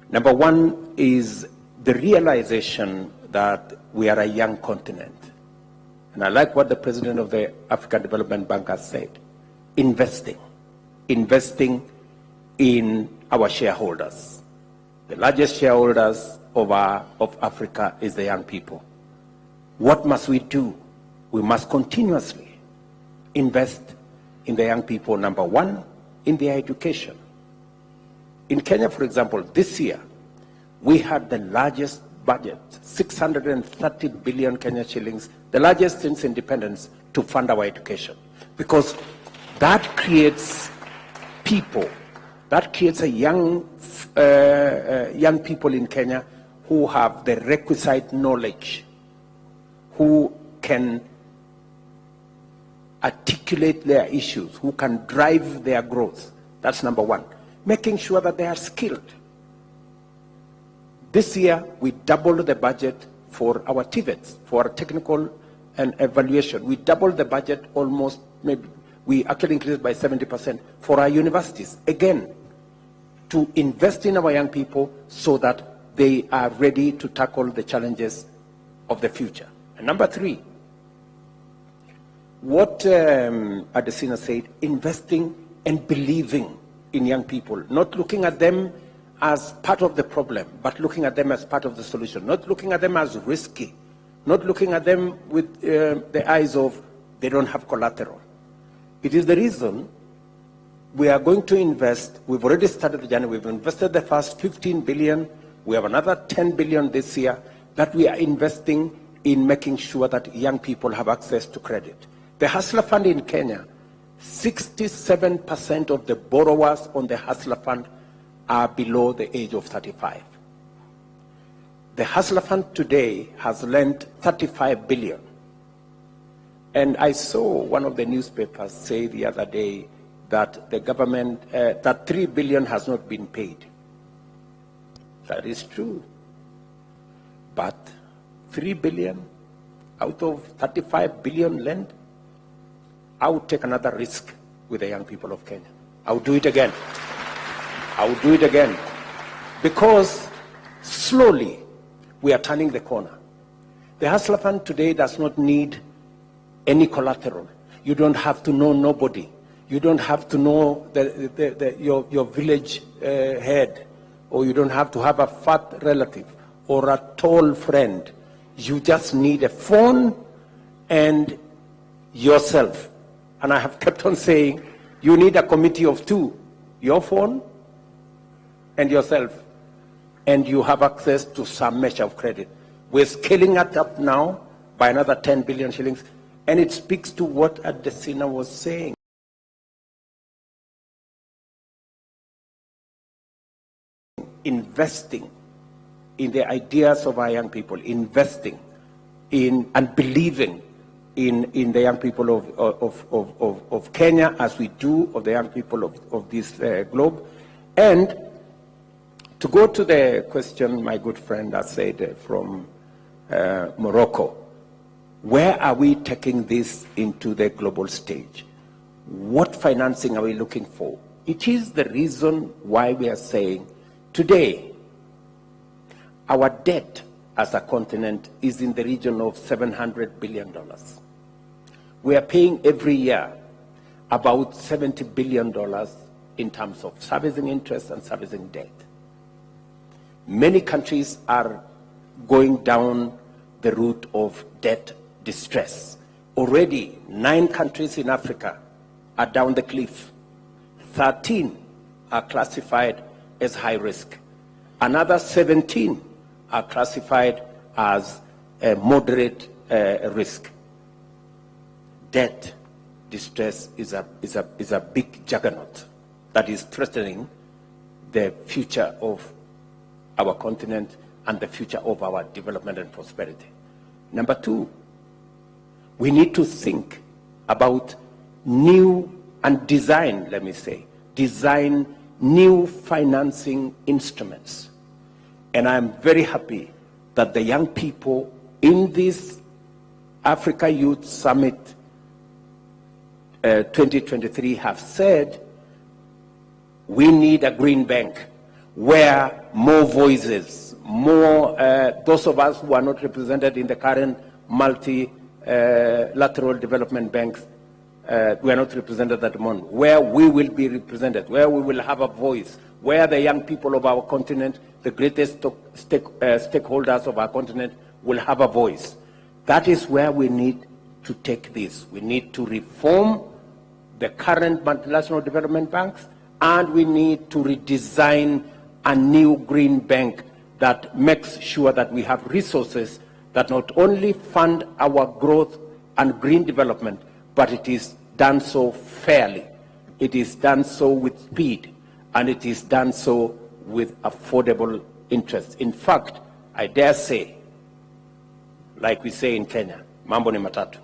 Number one is the realization that we are a young continent. And I like what the president of the African Development Bank has said. Investing in our shareholders. The largest shareholders of Africa is the young people. What must we do? We must continuously invest in the young people. Number one, in their education. In Kenya, for example, this year, we had the largest budget, 630 billion Kenya shillings, the largest since independence, to fund our education. Because that creates people, that creates a young people in Kenya who have the requisite knowledge, who can articulate their issues, who can drive their growth. That's number one. Making sure that they are skilled. This year, we doubled the budget for our TVETs, for our technical and evaluation. We doubled the budget almost, maybe, we actually increased by 70% for our universities. Again, to invest in our young people so that they are ready to tackle the challenges of the future. And number three, what Adesina said, investing and believing in young people, not looking at them as part of the problem, but looking at them as part of the solution, not looking at them as risky, not looking at them with the eyes of they don't have collateral. It is the reason we are going to invest. We've already started the journey. We've invested the first 15 billion. We have another 10 billion this year that we are investing in making sure that young people have access to credit. The Hustler Fund in Kenya, 67% of the borrowers on the Hustler Fund are below the age of 35. The Hustler Fund today has lent 35 billion. And I saw one of the newspapers say the other day that the government, that 3 billion has not been paid. That is true. But 3 billion out of 35 billion lent, I would take another risk with the young people of Kenya. I would do it again. I will do it again. Because slowly we are turning the corner. The Hustler Fund today does not need any collateral. You don't have to know nobody. You don't have to know your village head, or you don't have to have a fat relative or a tall friend. You just need a phone and yourself. And I have kept on saying, you need a committee of two, your phone and yourself. and you have access to some measure of credit. We're scaling it up now by another 10 billion shillings, and it speaks to what Adesina was saying. Investing in the ideas of our young people, investing in and believing in the young people of Kenya, as we do of the young people of this globe. And to go to the question my good friend has said from Morocco, where are we taking this into the global stage? What financing are we looking for? It is the reason why we are saying today our debt as a continent is in the region of $700 billion. We are paying every year about $70 billion in terms of servicing interest and servicing debt. Many countries are going down the route of debt distress. Already 9 countries in Africa are down the cliff. 13 are classified as high risk. Another 17 are classified as moderate risk. Debt distress is a big juggernaut that is threatening the future of our continent and the future of our development and prosperity. Number 2, we need to think about new and design, let me say, design new financing instruments. And I'm very happy that the young people in this Africa Youth Summit 2023 have said we need a green bank where more voices, more those of us who are not represented in the current multilateral development banks, we are not represented at the moment, where we will be represented, where we will have a voice, where the young people of our continent, the greatest stakeholders of our continent, will have a voice. That is where we need to take this. We need to reform the current multilateral development banks, and we need to redesign a new green bank that makes sure that we have resources that not only fund our growth and green development, but it is done so fairly, it is done so with speed, and it is done so with affordable interest. In fact, I dare say, like we say in Kenya, mambo ni matatu.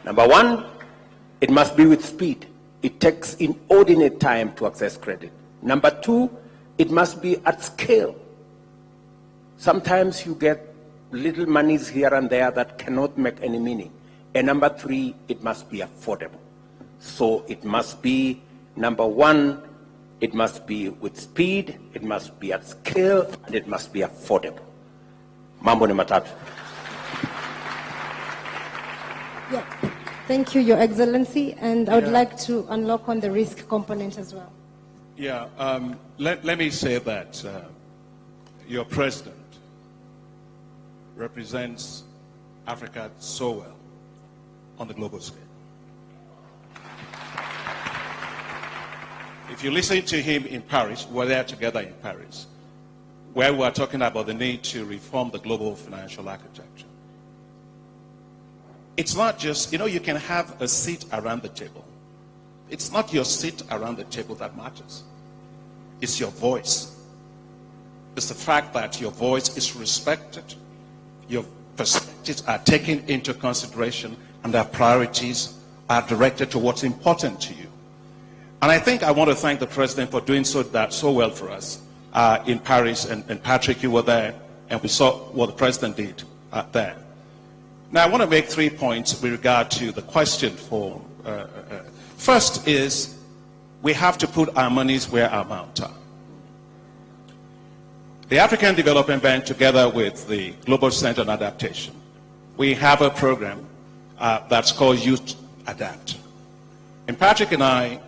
Number 1, it must be with speed. It takes inordinate time to access credit. Number 2, it must be at scale. Sometimes you get little monies here and there that cannot make any meaning. And number 3, it must be affordable. So it must be, number 1, it must be with speed, it must be at scale, and it must be affordable. Mambo ni matatu. Yeah. Thank you, Your Excellency, and I would like to unlock on the risk component as well. Yeah, let me say that your president represents Africa so well on the global scale. If you listen to him in Paris, we're there together in Paris, where we are talking about the need to reform the global financial architecture. It's not just, you can have a seat around the table. It's not your seat around the table that matters. It's your voice. It's the fact that your voice is respected, your perspectives are taken into consideration, and their priorities are directed to what's important to you. And I think I want to thank the president for doing so well for us in Paris. And Patrick, you were there, and we saw what the president did there. Now, I want to make 3 points with regard to the question for, first is, we have to put our monies where our mouths are. The African Development Bank, together with the Global Center on Adaptation, we have a program that's called Youth Adapt. And Patrick and I,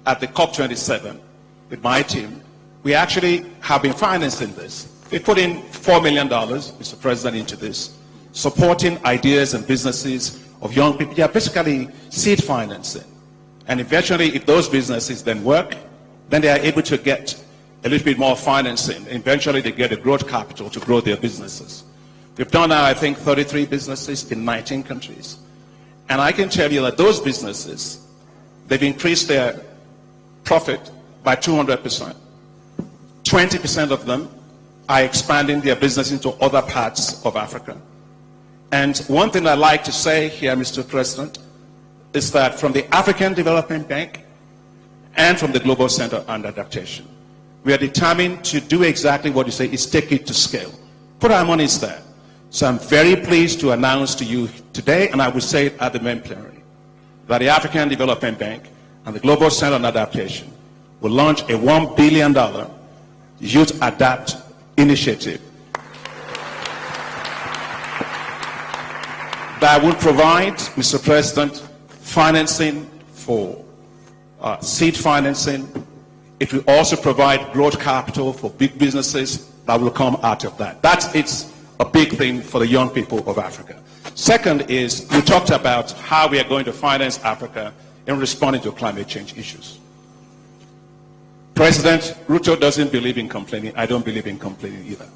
at the COP27, with my team, we actually have been financing this. We put in $4 million, Mr. President, into this, supporting ideas and businesses of young people. Yeah, basically seed financing. And eventually, if those businesses then work, then they are able to get a little bit more financing. Eventually, they get a growth capital to grow their businesses. We've done now, I think, 33 businesses in 19 countries. And I can tell you that those businesses, they've increased their profit by 200%. 20% of them are expanding their business into other parts of Africa. And one thing I'd like to say here, Mr. President, is that from the African Development Bank and from the Global Center on Adaptation, we are determined to do exactly what you say, is take it to scale. Put our monies there. So I'm very pleased to announce to you today, and I will say it at the main plenary, that the African Development Bank and the Global Center on Adaptation will launch a $1 billion Youth Adapt initiative that will provide, Mr. President, financing for seed financing. It will also provide growth capital for big businesses that will come out of that. It's a big thing for the young people of Africa. Second is, we talked about how we are going to finance Africa in responding to climate change issues. President Ruto doesn't believe in complaining. I don't believe in complaining either.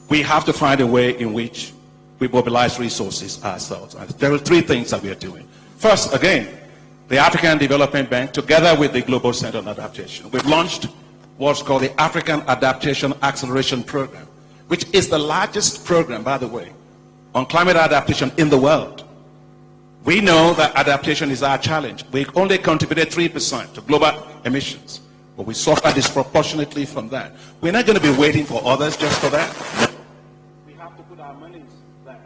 We have to find a way in which we mobilize resources ourselves. There are three things that we are doing. First, again, the African Development Bank, together with the Global Center on Adaptation, we've launched what's called the African Adaptation Acceleration Program, which is the largest program, by the way, on climate adaptation in the world. We know that adaptation is our challenge. We only contributed 3% to global emissions, but we suffer disproportionately from that. We're not going to be waiting for others just for that. We have to put our monies there.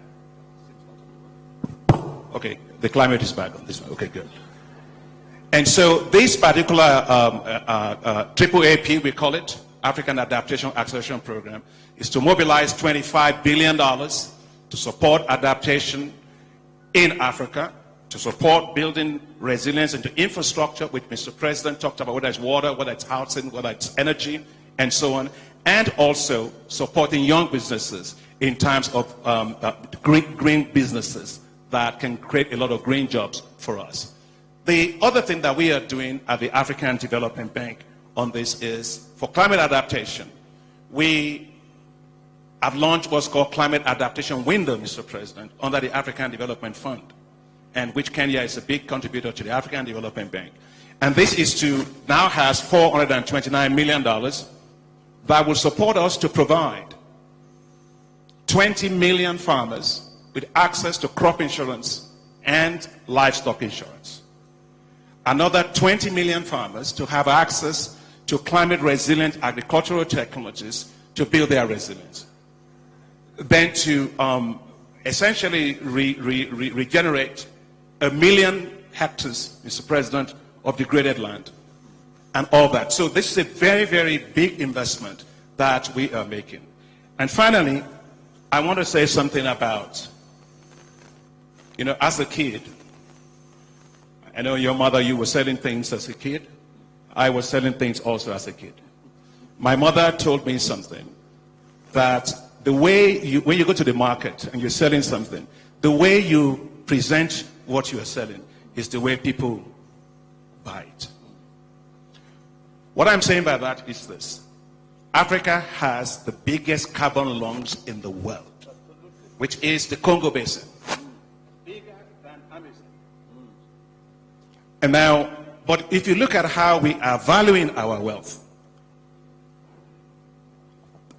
Okay, the climate is back on this one. Okay, good. And so this particular AAAP, we call it, African Adaptation Acceleration Program, is to mobilize $25 billion to support adaptation in Africa, to support building resilience into infrastructure, which Mr. President talked about, whether it's water, whether it's housing, whether it's energy, and so on, and also supporting young businesses in terms of green businesses that can create a lot of green jobs for us. The other thing that we are doing at the African Development Bank on this is, for climate adaptation, we have launched what's called Climate Adaptation Window, Mr. President, under the African Development Fund, and which Kenya is a big contributor to the African Development Bank. And this is to now has $429 million that will support us to provide 20 million farmers with access to crop insurance and livestock insurance. Another 20 million farmers to have access to climate resilient agricultural technologies to build their resilience. Then to essentially regenerate 1 million hectares, Mr. President, of degraded land and all that. So this is a very, very big investment that we are making. And finally, I want to say something about, as a kid, I know your mother, you were selling things as a kid. I was selling things also as a kid. My mother told me something, that the way when you go to the market and you're selling something, the way you present what you are selling is the way people buy it. What I'm saying by that is this. Africa has the biggest carbon lungs in the world, which is the Congo Basin. Bigger than Amazon. And now, but if you look at how we are valuing our wealth,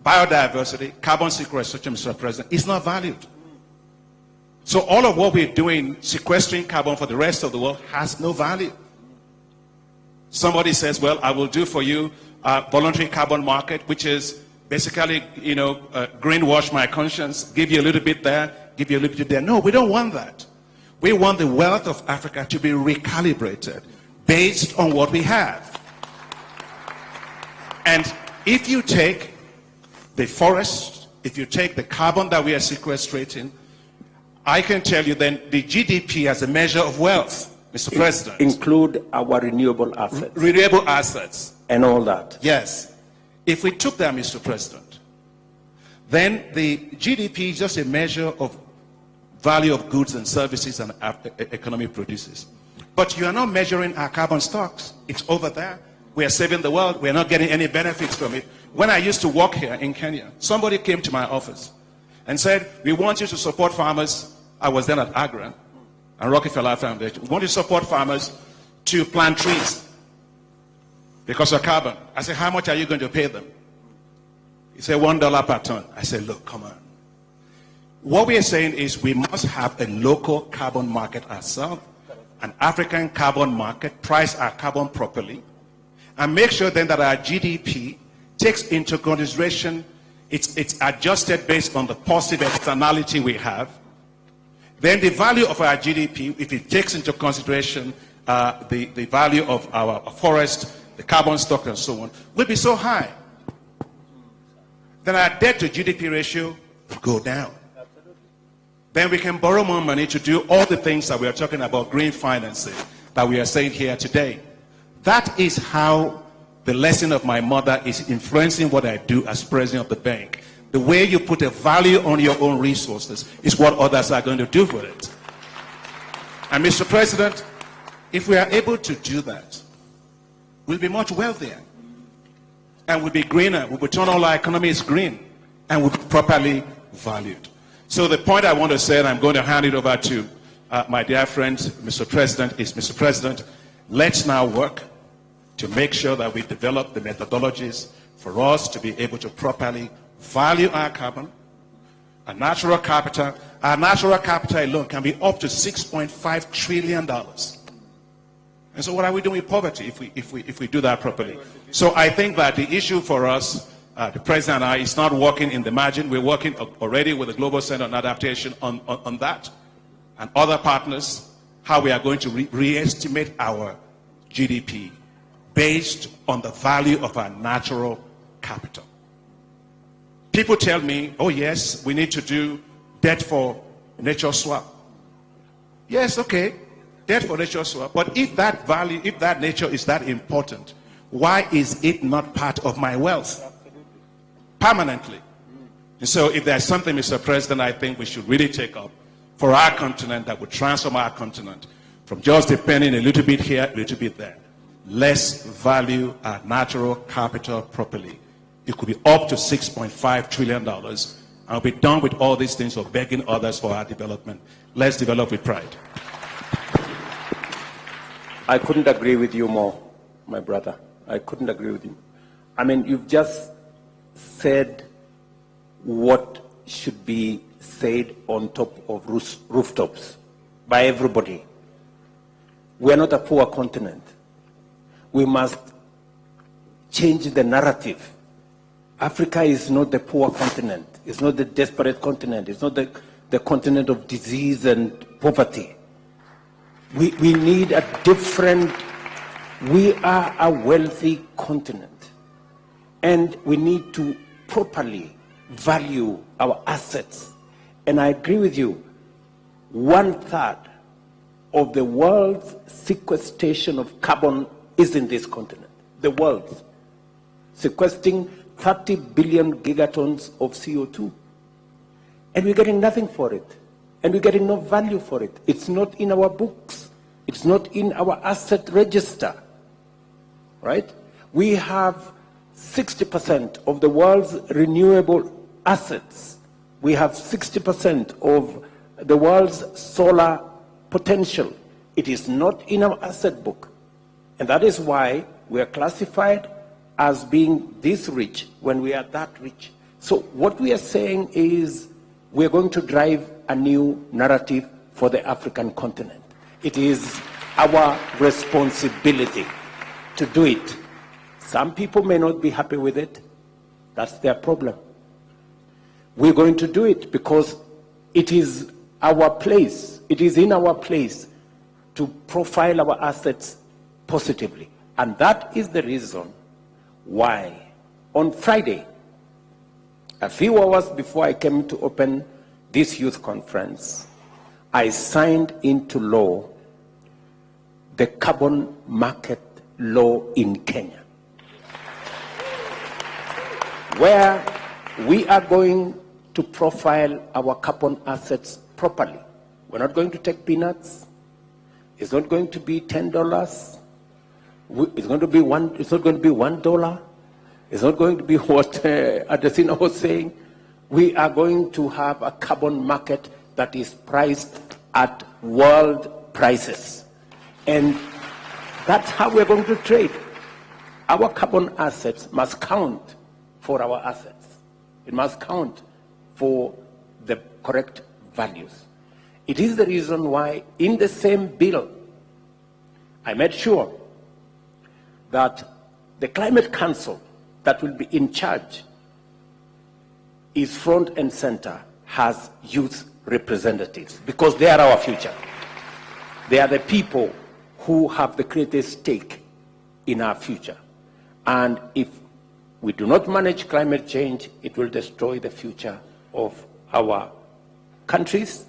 biodiversity, carbon sequestration, Mr. President, is not valued. So all of what we're doing, sequestering carbon for the rest of the world, has no value. Somebody says, well, I will do for you a voluntary carbon market, which is basically, greenwash my conscience, give you a little bit there, give you a little bit there. No, we don't want that. We want the wealth of Africa to be recalibrated based on what we have. And if you take the forest, if you take the carbon that we are sequestrating, I can tell you then the GDP as a measure of wealth, Mr. President. Include our renewable assets. Renewable assets. And all that. Yes. If we took that, Mr. President, then the GDP is just a measure of value of goods and services and economic produces. But you are not measuring our carbon stocks. It's over there. We are saving the world. We are not getting any benefits from it. When I used to work here in Kenya, somebody came to my office and said, we want you to support farmers. I was then at Agra and Rockefeller Foundation. We want you to support farmers to plant trees because of carbon. I said, how much are you going to pay them? He said, $1 per ton. I said, look, come on. What we are saying is we must have a local carbon market ourselves, an African carbon market, price our carbon properly, and make sure then that our GDP takes into consideration, it's adjusted based on the positive externality we have. Then the value of our GDP, if it takes into consideration the value of our forest, the carbon stock and so on, will be so high. Then our debt to GDP ratio will go down. Then we can borrow more money to do all the things that we are talking about, green financing, that we are saying here today. That is how the lesson of my mother is influencing what I do as president of the bank. The way you put a value on your own resources is what others are going to do for it. And Mr. President, if we are able to do that, we'll be much wealthier. And we'll be greener. We'll turn all our economies green. And we'll be properly valued. So the point I want to say, and I'm going to hand it over to my dear friend, Mr. President, is, Mr. President, let's now work to make sure that we develop the methodologies for us to be able to properly value our carbon, our natural capital. Our natural capital alone can be up to $6.5 trillion. And so what are we doing with poverty if we do that properly? So I think that the issue for us, the President and I, is not working in the margin. We're working already with the Global Center on Adaptation on that and other partners, how we are going to re-estimate our GDP based on the value of our natural capital. People tell me, oh yes, we need to do debt for nature swap. Yes, okay, debt for nature swap. But if that value, if that nature is that important, why is it not part of my wealth permanently? And so if there's something, Mr. President, I think we should really take up for our continent that would transform our continent from just depending a little bit here, a little bit there. Let's value our natural capital properly. It could be up to $6.5 trillion. I'll be done with all these things of begging others for our development. Let's develop with pride. I couldn't agree with you more, my brother. I couldn't agree with you. I mean, you've just said what should be said on top of rooftops by everybody. We are not a poor continent. We must change the narrative. Africa is not the poor continent. It's not the desperate continent. It's not the continent of disease and poverty. We need a different, we are a wealthy continent. And we need to properly value our assets. And I agree with you, 1/3 of the world's sequestration of carbon is in this continent. The world's sequestering 30 billion gigatons of CO2. And we're getting nothing for it. And we're getting no value for it. It's not in our books. It's not in our asset register. Right? We have 60% of the world's renewable assets. We have 60% of the world's solar potential. It is not in our asset book. And that is why we are classified as being this rich when we are that rich. So what we are saying is we are going to drive a new narrative for the African continent. It is our responsibility to do it. Some people may not be happy with it. That's their problem. We're going to do it because it is our place. It is in our place to profile our assets positively. And that is the reason why on Friday, a few hours before I came to open this youth conference, I signed into law the carbon market law in Kenya, where we are going to profile our carbon assets properly. We're not going to take peanuts. It's not going to be $10. It's going to be it's not going to be $1. It's not going to be what Adesina was saying. We are going to have a carbon market that is priced at world prices. And that's how we're going to trade. Our carbon assets must count for our assets. It must count for the correct values. It is the reason why in the same bill, I made sure that the Climate Council that will be in charge is front and center, has youth representatives, because they are our future. They are the people who have the greatest stake in our future. And if we do not manage climate change, it will destroy the future of our countries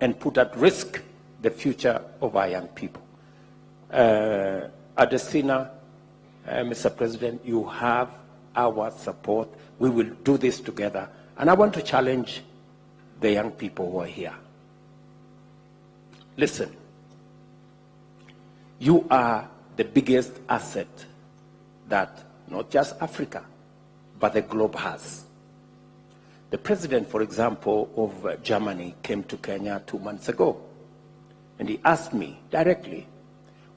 and put at risk the future of our young people. Adesina, Mr. President, you have our support. We will do this together. And I want to challenge the young people who are here. Listen, you are the biggest asset that not just Africa, but the globe has. The president, for example, of Germany came to Kenya 2 months ago, and he asked me directly,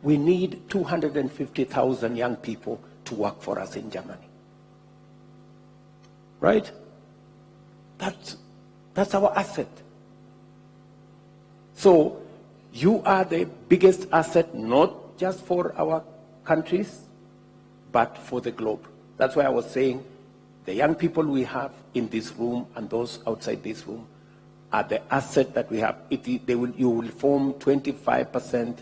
we need 250,000 young people to work for us in Germany. Right? That's our asset. So you are the biggest asset, not just for our countries, but for the globe. That's why I was saying the young people we have in this room and those outside this room are the asset that we have. You will form 25%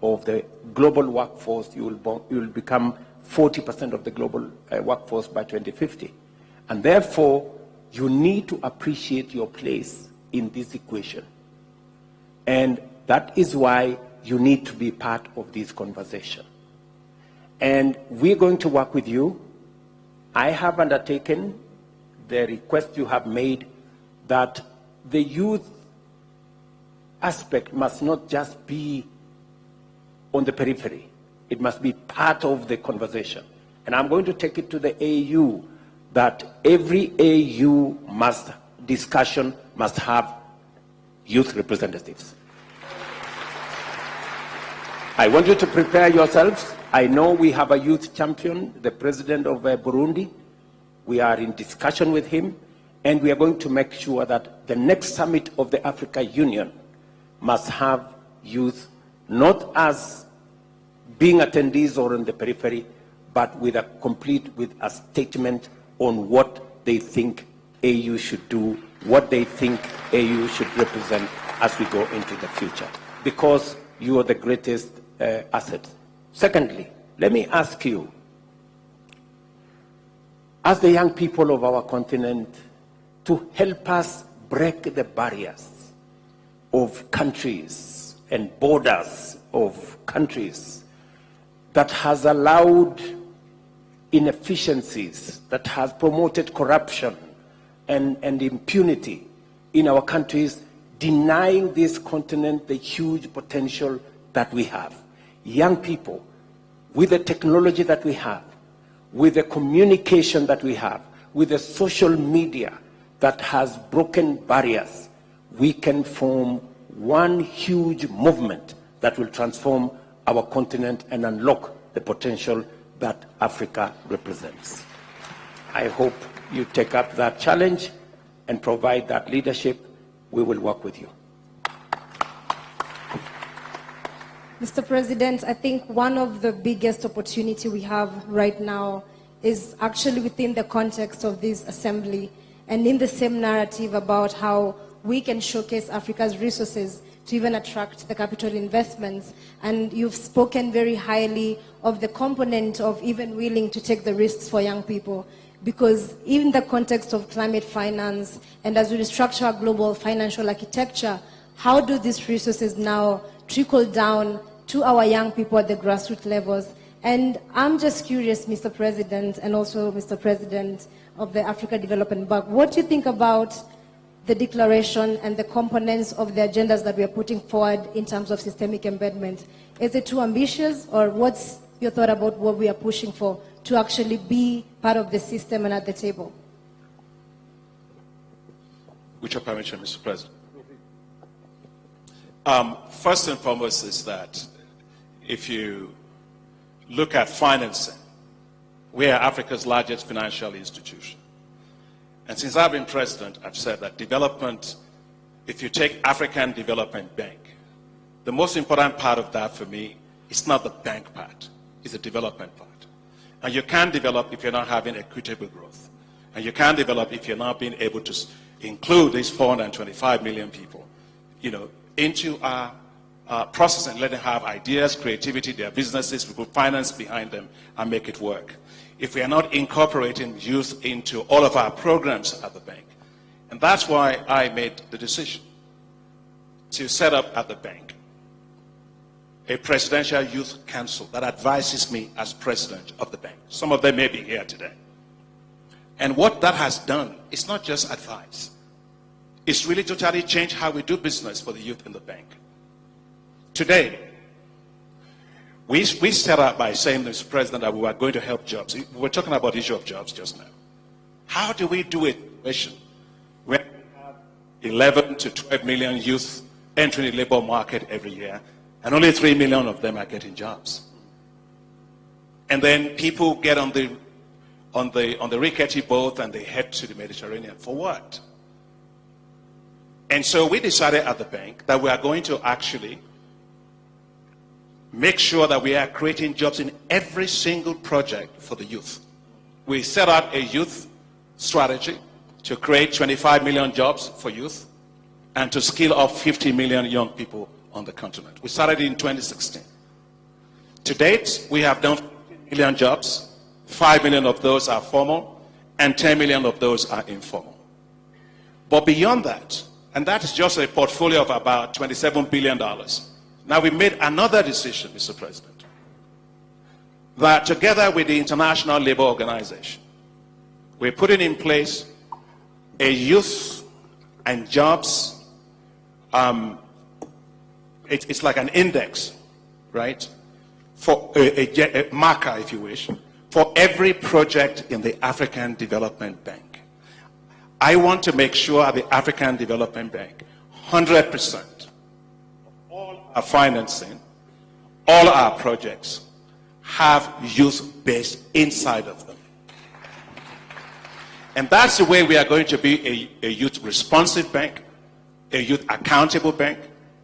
of the global workforce. You will become 40% of the global workforce by 2050. And therefore, you need to appreciate your place in this equation. And that is why you need to be part of this conversation. And we're going to work with you. I have undertaken the request you have made that the youth aspect must not just be on the periphery. It must be part of the conversation. And I'm going to take it to the AU that every AU discussion must have youth representatives. I want you to prepare yourselves. I know we have a youth champion, the president of Burundi. We are in discussion with him, and we are going to make sure that the next summit of the Africa Union must have youth, not as being attendees or in the periphery, but with a statement on what they think AU should do, what they think AU should represent as we go into the future, because you are the greatest asset. Secondly, let me ask you, as the young people of our continent, to help us break the barriers of countries and borders of countries that has allowed inefficiencies, that has promoted corruption and impunity in our countries, denying this continent the huge potential that we have. Young people, with the technology that we have, with the communication that we have, with the social media that has broken barriers, we can form one huge movement that will transform our continent and unlock the potential that Africa represents. I hope you take up that challenge and provide that leadership. We will work with you. Mr. President, I think one of the biggest opportunity we have right now is actually within the context of this assembly and in the same narrative about how we can showcase Africa's resources to even attract the capital investments. And you've spoken very highly of the component of even willing to take the risks for young people, because in the context of climate finance and as we restructure our global financial architecture, how do these resources now trickle down to our young people at the grassroots levels? And I'm just curious, Mr. President, and also Mr. President of the Africa Development Bank, what do you think about the declaration and the components of the agendas that we are putting forward in terms of systemic embedment? Is it too ambitious, or what's your thought about what we are pushing for to actually be part of the system and at the table. With your permission, Mr. President. First and foremost is that if you look at financing, we are Africa's largest financial institution. And since I've been president, I've said that development, if you take African Development Bank, the most important part of that for me is not the bank part, it's the development part. And you can't develop if you're not having equitable growth. And you can't develop if you're not being able to include these 425 million people, into our process and let them have ideas, creativity, their businesses, we put finance behind them and make it work. If we are not incorporating youth into all of our programs at the bank. And that's why I made the decision to set up at the bank a presidential youth council that advises me as president of the bank. Some of them may be here today. And what that has done is not just advice. It's really totally changed how we do business for the youth in the bank. Today, we set out by saying, Mr. President, that we were going to help jobs. We were talking about the issue of jobs just now. How do we do it? We have 11 to 12 million youth entering the labor market every year, and only 3 million of them are getting jobs. And then people get on the rickety boat and they head to the Mediterranean. For what? And so we decided at the bank that we are going to actually make sure that we are creating jobs in every single project for the youth. We set out a youth strategy to create 25 million jobs for youth and to skill up 50 million young people on the continent. We started in 2016. To date, we have done 50 million jobs. 5 million of those are formal and 10 million of those are informal. But beyond that, and that is just a portfolio of about $27 billion. Now we made another decision, Mr. President, that together with the International Labour Organization, we're putting in place a youth and jobs, it's like an index, right? For a marker, if you wish, for every project in the African Development Bank. I want to make sure the African Development Bank, 100% of all our financing, all our projects have youth based inside of them. And that's the way we are going to be a youth responsive bank, a youth accountable bank,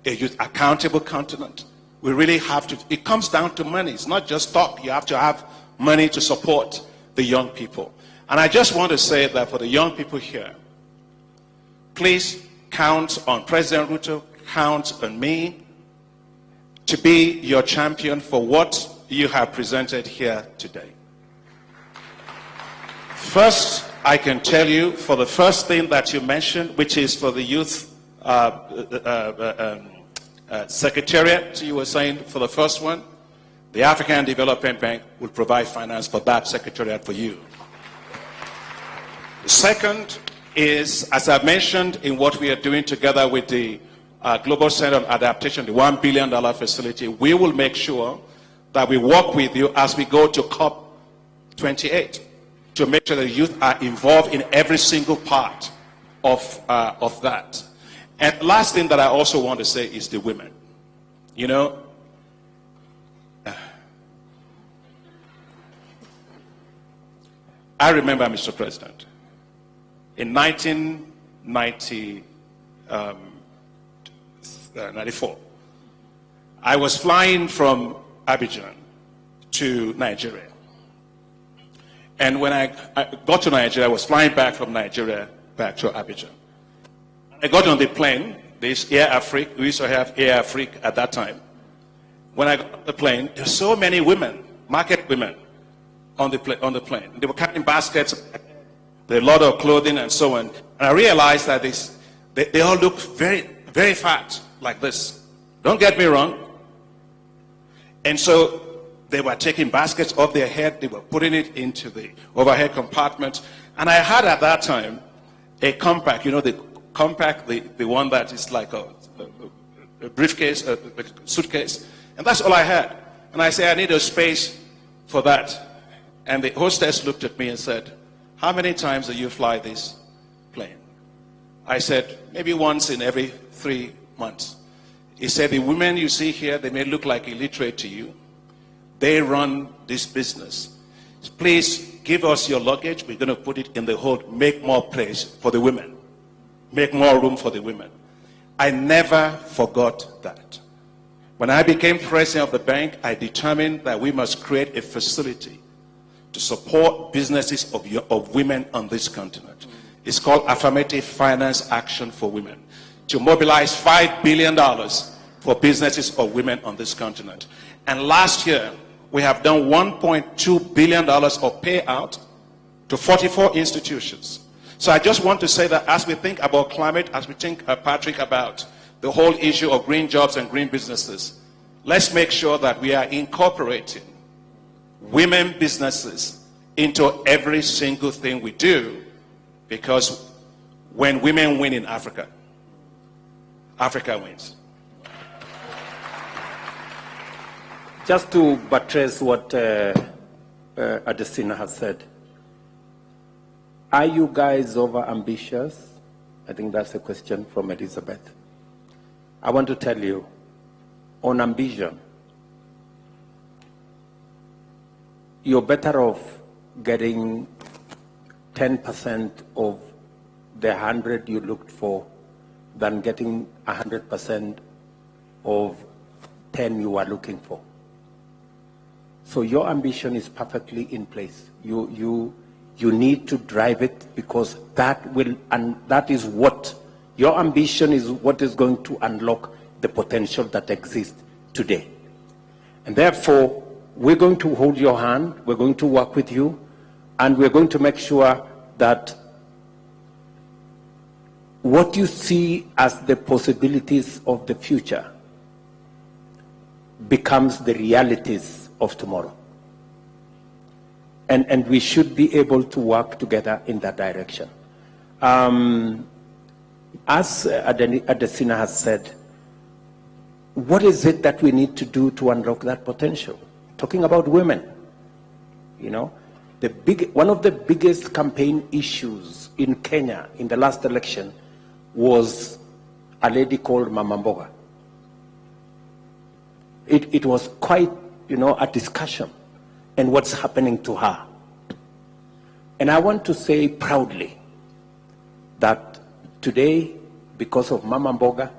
a youth accountable continent. We really have to, it comes down to money. It's not just talk. You have to have money to support the young people. And I just want to say that for the young people here, please count on President Ruto, count on me to be your champion for what you have presented here today. First, I can tell you for the first thing that you mentioned, which is for the youth secretariat, you were saying for the first one, the African Development Bank will provide finance for that secretariat for you. The second is, as I mentioned, in what we are doing together with the Global Center on Adaptation, the $1 billion facility, we will make sure that we work with you as we go to COP28 to make sure that youth are involved in every single part of that. And the last thing that I also want to say is the women. You know, I remember, Mr. President, in 1994, I was flying from Abidjan to Nigeria. And when I got to Nigeria, I was flying back from Nigeria back to Abidjan. I got on the plane, this Air Afrique, we used to have Air Afrique at that time. When I got on the plane, there were so many women, market women, on the plane. They were carrying baskets, a lot of clothing and so on. And I realized that they all look very, very fat, like this. Don't get me wrong. And so they were taking baskets off their head, they were putting it into the overhead compartment. And I had at that time a compact, you know, the compact, the one that is like a briefcase, a suitcase. And that's all I had. And I said, I need a space for that. And the hostess looked at me and said, how many times do you fly this plane? I said, maybe once in every 3 months. He said, the women you see here, they may look like illiterate to you. They run this business. Please give us your luggage. We're going to put it in the hold. Make more place for the women. Make more room for the women. I never forgot that. When I became president of the bank, I determined that we must create a facility to support businesses of women on this continent. It's called Affirmative Finance Action for Women, to mobilize $5 billion for businesses of women on this continent. And last year, we have done $1.2 billion of payout to 44 institutions. So I just want to say that as we think about climate, as we think, Patrick, about the whole issue of green jobs and green businesses, let's make sure that we are incorporating women businesses into every single thing we do, because when women win in Africa, Africa wins. Just to buttress what Adesina has said, are you guys over ambitious? I think that's a question from Elizabeth. I want to tell you, on ambition, you're better off getting 10% of the 100 you looked for than getting 100% of 10 you are looking for. So your ambition is perfectly in place. You need to drive it, because that will, and that is what, your ambition is what is going to unlock the potential that exists today. And therefore, we're going to hold your hand, we're going to work with you, and we're going to make sure that what you see as the possibilities of the future becomes the realities of tomorrow. And we should be able to work together in that direction. As Adesina has said, what is it that we need to do to unlock that potential? Talking about women, you know, one of the biggest campaign issues in Kenya in the last election was a lady called Mama Mboga. It was quite, you know, a discussion and what's happening to her. And I want to say proudly that today, because of Mama Mboga,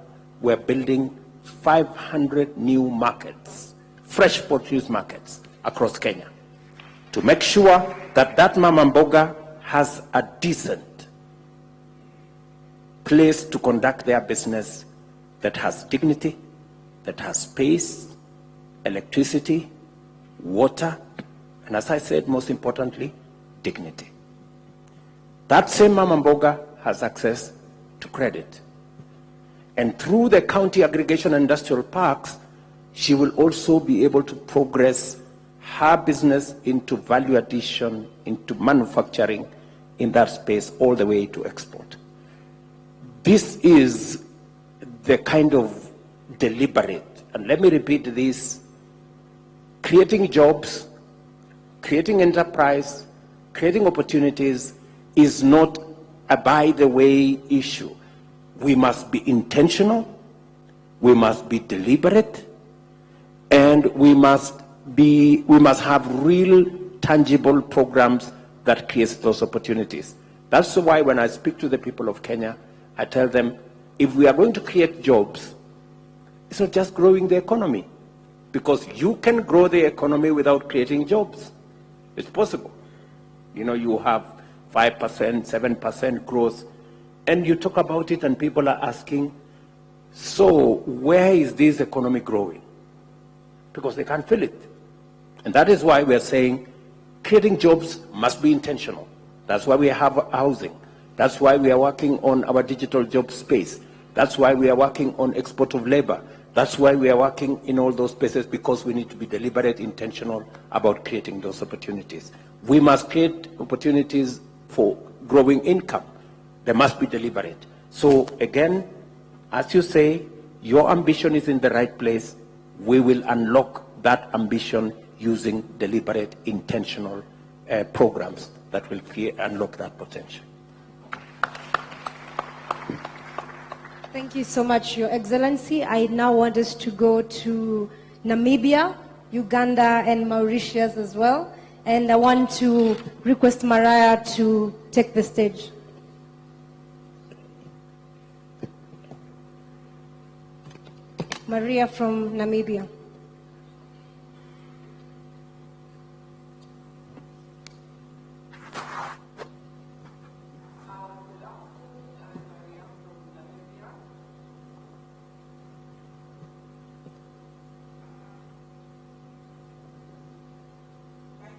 we're building 500 new markets, fresh produce markets across Kenya, to make sure that that Mama Mboga has a decent place to conduct their business that has dignity, that has space, electricity, water, and as I said, most importantly, dignity. That same Mama Mboga has access to credit. And through the county aggregation industrial parks, she will also be able to progress her business into value addition, into manufacturing in that space, all the way to export. This is the kind of deliberate, and let me repeat this, creating jobs, creating enterprise, creating opportunities is not a by-the-way issue. We must be intentional, we must be deliberate, and we must have real tangible programs that create those opportunities. That's why when I speak to the people of Kenya, I tell them, if we are going to create jobs, it's not just growing the economy, because you can grow the economy without creating jobs. It's possible. You know, you have 5%, 7% growth, and you talk about it and people are asking, so where is this economy growing? Because they can't feel it. And that is why we are saying creating jobs must be intentional. That's why we have housing. That's why we are working on our digital job space. That's why we are working on export of labor. That's why we are working in all those places, because we need to be deliberate, intentional about creating those opportunities. We must create opportunities for growing income. They must be deliberate. So again, as you say, your ambition is in the right place. We will unlock that ambition using deliberate, intentional programs that will unlock that potential. Thank you so much, Your Excellency. I now want us to go to Namibia, Uganda, and Mauritius as well. And I want to request Maria to take the stage. Maria from Namibia.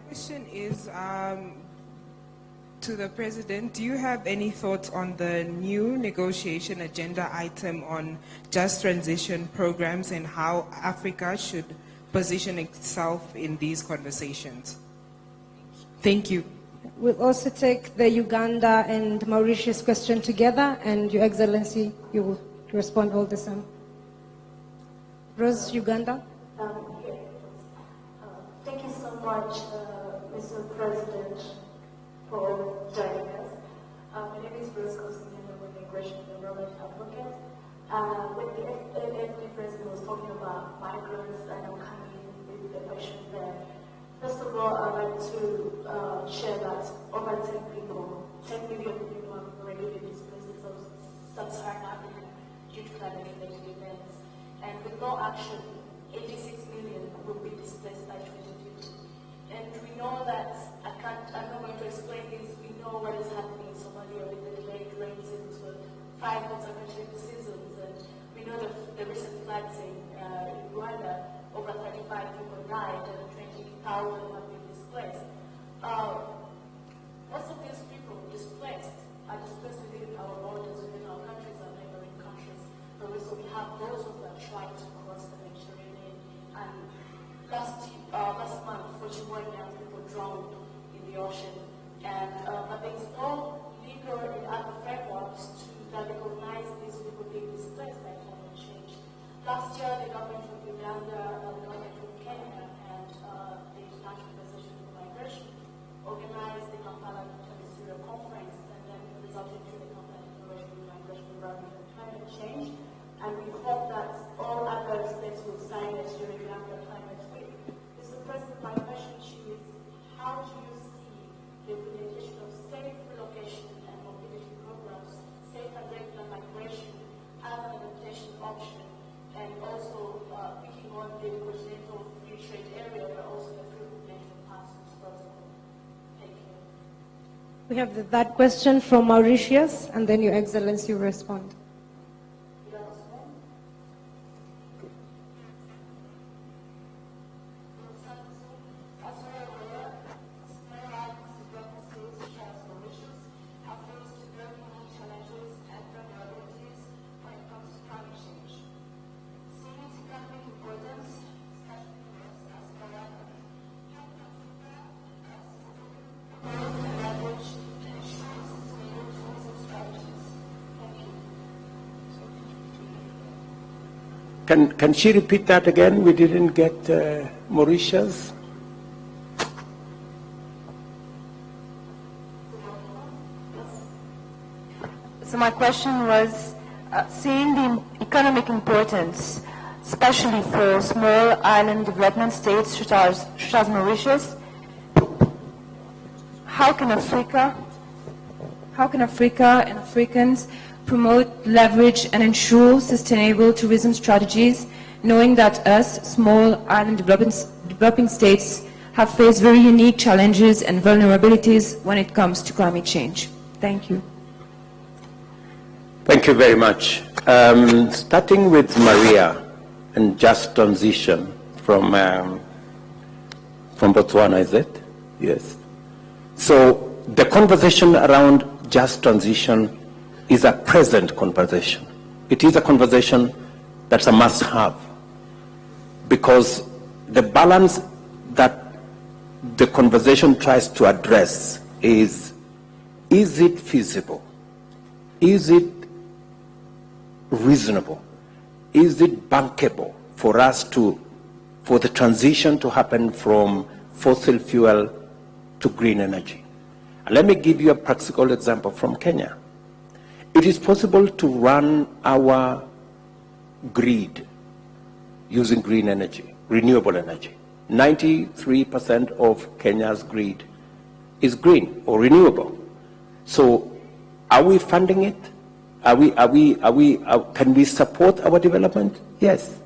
Question is to the President. Do you have any thoughts on the new negotiation agenda item on just transition programs and how Africa should position itself in these conversations? Thank you. We'll also take the Uganda and Mauritius question together, and Your Excellency, you will respond all the same. Rose, Uganda. Thank you so much, Mr. President, for joining us. My name is Rose Constantine, I'm an immigration and environment advocate. When the President was talking about migrants, and I'm coming in with the question there. First of all, I'd like to share that over 10 million people have already been displaced from sub-Saharan Africa due to climate-related events. And with no action, 86 million will be displaced by 2050. And we know that, I'm not going to explain this, we know what is happening in Somalia with the delayed rain seasons for 5 consecutive seasons. And we know that the recent floods in Rwanda, over 35 people died and 20,000 have been displaced. Most of these people displaced are displaced within our borders, within our countries and neighboring countries. But also we have those who are trying to cross the Mediterranean. And last month, 41 young people drowned in the ocean. And but there is no legal and other frameworks that recognize these people being displaced by climate change. Last year, the government of Uganda, the government of Kenya, and the International Organization for Migration organized the Kampala Ministerial Conference, and then it resulted in the Kampala Declaration on Migration, Environment, and Climate Change. And we hope that all other states will sign it during Uganda Climate Week. Mr. President, my question to you is, how do you see the implementation of safe relocation and mobility programs, safe and regular migration as an adaptation option, and also picking on the continental free trade area, but also the free movement of persons protocol? Thank you. We have that question from Mauritius, and then Your Excellency will respond. Can she repeat that again? We didn't get Mauritius. So my question was, seeing the economic importance, especially for small island development states such as Mauritius, how can Africa and Africans promote, leverage, and ensure sustainable tourism strategies, knowing that us, small island developing states, have faced very unique challenges and vulnerabilities when it comes to climate change? Thank you. Thank you very much. Starting with Maria and just transition from Botswana, is it? Yes. So the conversation around just transition is a present conversation. It is a conversation that's a must-have, because the balance that the conversation tries to address is it feasible? Is it reasonable? Is it bankable for us to for the transition to happen from fossil fuel to green energy. And let me give you a practical example from Kenya. It is possible to run our grid using green energy, renewable energy. 93% of Kenya's grid is green or renewable. So are we funding it? Can we support our development? Yes.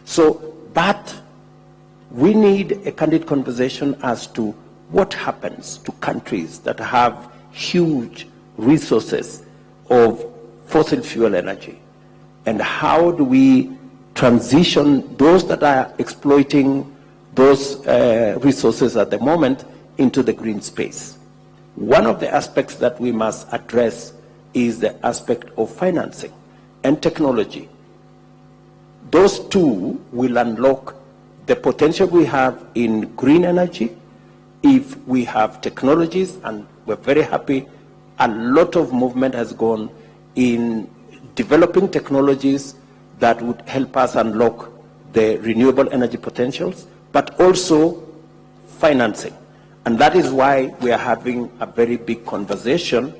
So, but we need a candid conversation as to what happens to countries that have huge resources of fossil fuel energy, and how do we transition those that are exploiting those resources at the moment into the green space. One of the aspects that we must address is the aspect of financing and technology. Those two will unlock the potential we have in green energy if we have technologies, and we're very happy. A lot of movement has gone in developing technologies that would help us unlock the renewable energy potentials, but also financing. And that is why we are having a very big conversation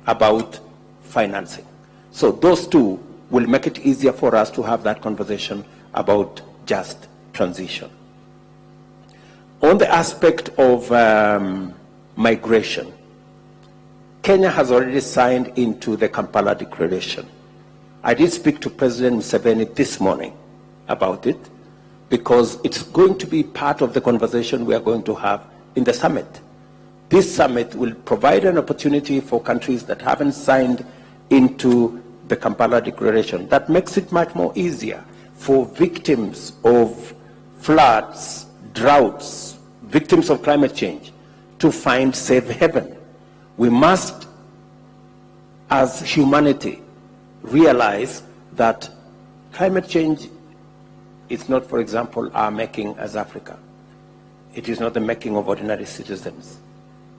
about financing. So those two will make it easier for us to have that conversation about just transition. On the aspect of migration, Kenya has already signed into the Kampala Declaration. I did speak to President Museveni this morning about it, because it's going to be part of the conversation we are going to have in the summit. This summit will provide an opportunity for countries that haven't signed into the Kampala Declaration. That makes it much more easier for victims of floods, droughts, victims of climate change to find safe haven. We must, as humanity, realize that climate change is not, for example, our making as Africa. It is not the making of ordinary citizens.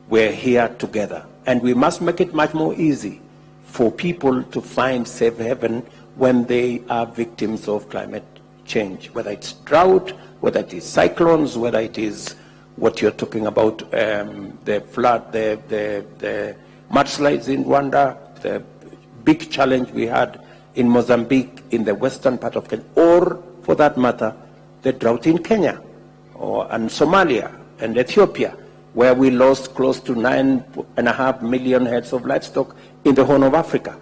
We're here together, and we must make it much more easy for people to find safe haven when they are victims of climate change, whether it's drought, whether it is cyclones, whether it is what you're talking about, the flood, the mudslides in Rwanda, the big challenge we had in Mozambique, in the western part of Kenya, or for that matter, the drought in Kenya, and Somalia and Ethiopia, where we lost close to 9.5 million heads of livestock in the Horn of Africa.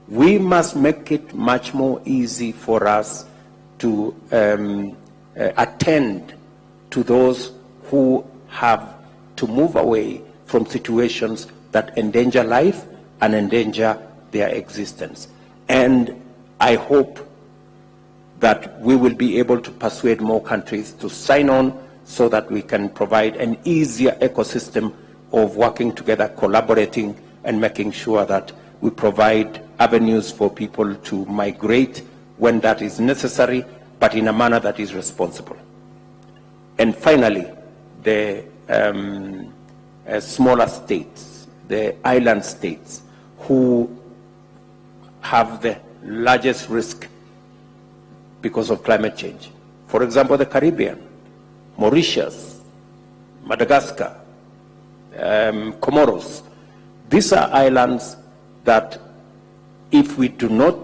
We must make it much more easy for us to attend to those who have to move away from situations that endanger life and endanger their existence. And I hope that we will be able to persuade more countries to sign on, so that we can provide an easier ecosystem of working together, collaborating, and making sure that we provide avenues for people to migrate when that is necessary, but in a manner that is responsible. And finally, the smaller states, the island states, who have the largest risk because of climate change. For example, the Caribbean, Mauritius, Madagascar, Comoros. These are islands that, if we do not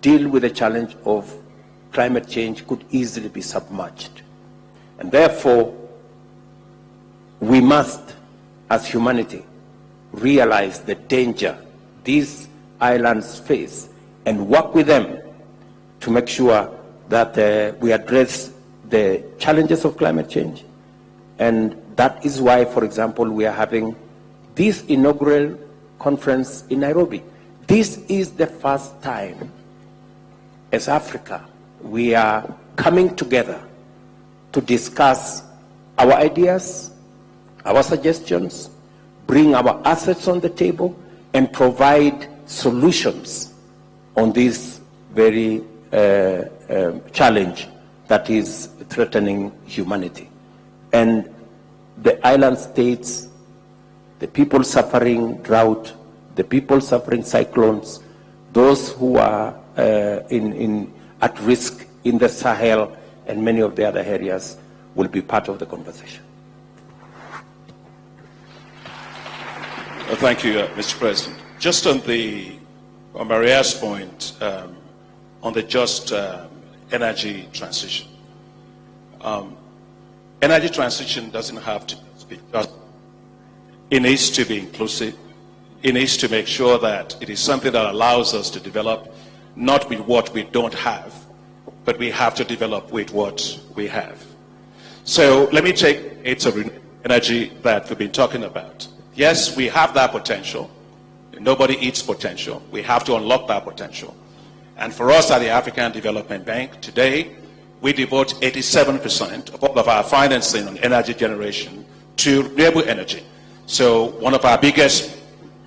deal with the challenge of climate change, could easily be submerged. And therefore, we must, as humanity, realize the danger these islands face and work with them to make sure that we address the challenges of climate change. And that is why, for example, we are having this inaugural conference in Nairobi. This is the first time as Africa we are coming together to discuss our ideas, our suggestions, bring our assets on the table, and provide solutions on this very challenge that is threatening humanity. And the island states, the people suffering drought, the people suffering cyclones, those who are at risk in the Sahel, and many of the other areas will be part of the conversation. Thank you, Mr. President. Just on Maria's point, on the just energy transition. Energy transition doesn't have to be just, it needs to be inclusive. It needs to make sure that it is something that allows us to develop, not with what we don't have, but we have to develop with what we have. So let me take it's of energy that we've been talking about. Yes, we have that potential. Nobody eats potential. We have to unlock that potential. And for us at the African Development Bank, today, we devote 87% of all of our financing on energy generation to renewable energy. So one of our biggest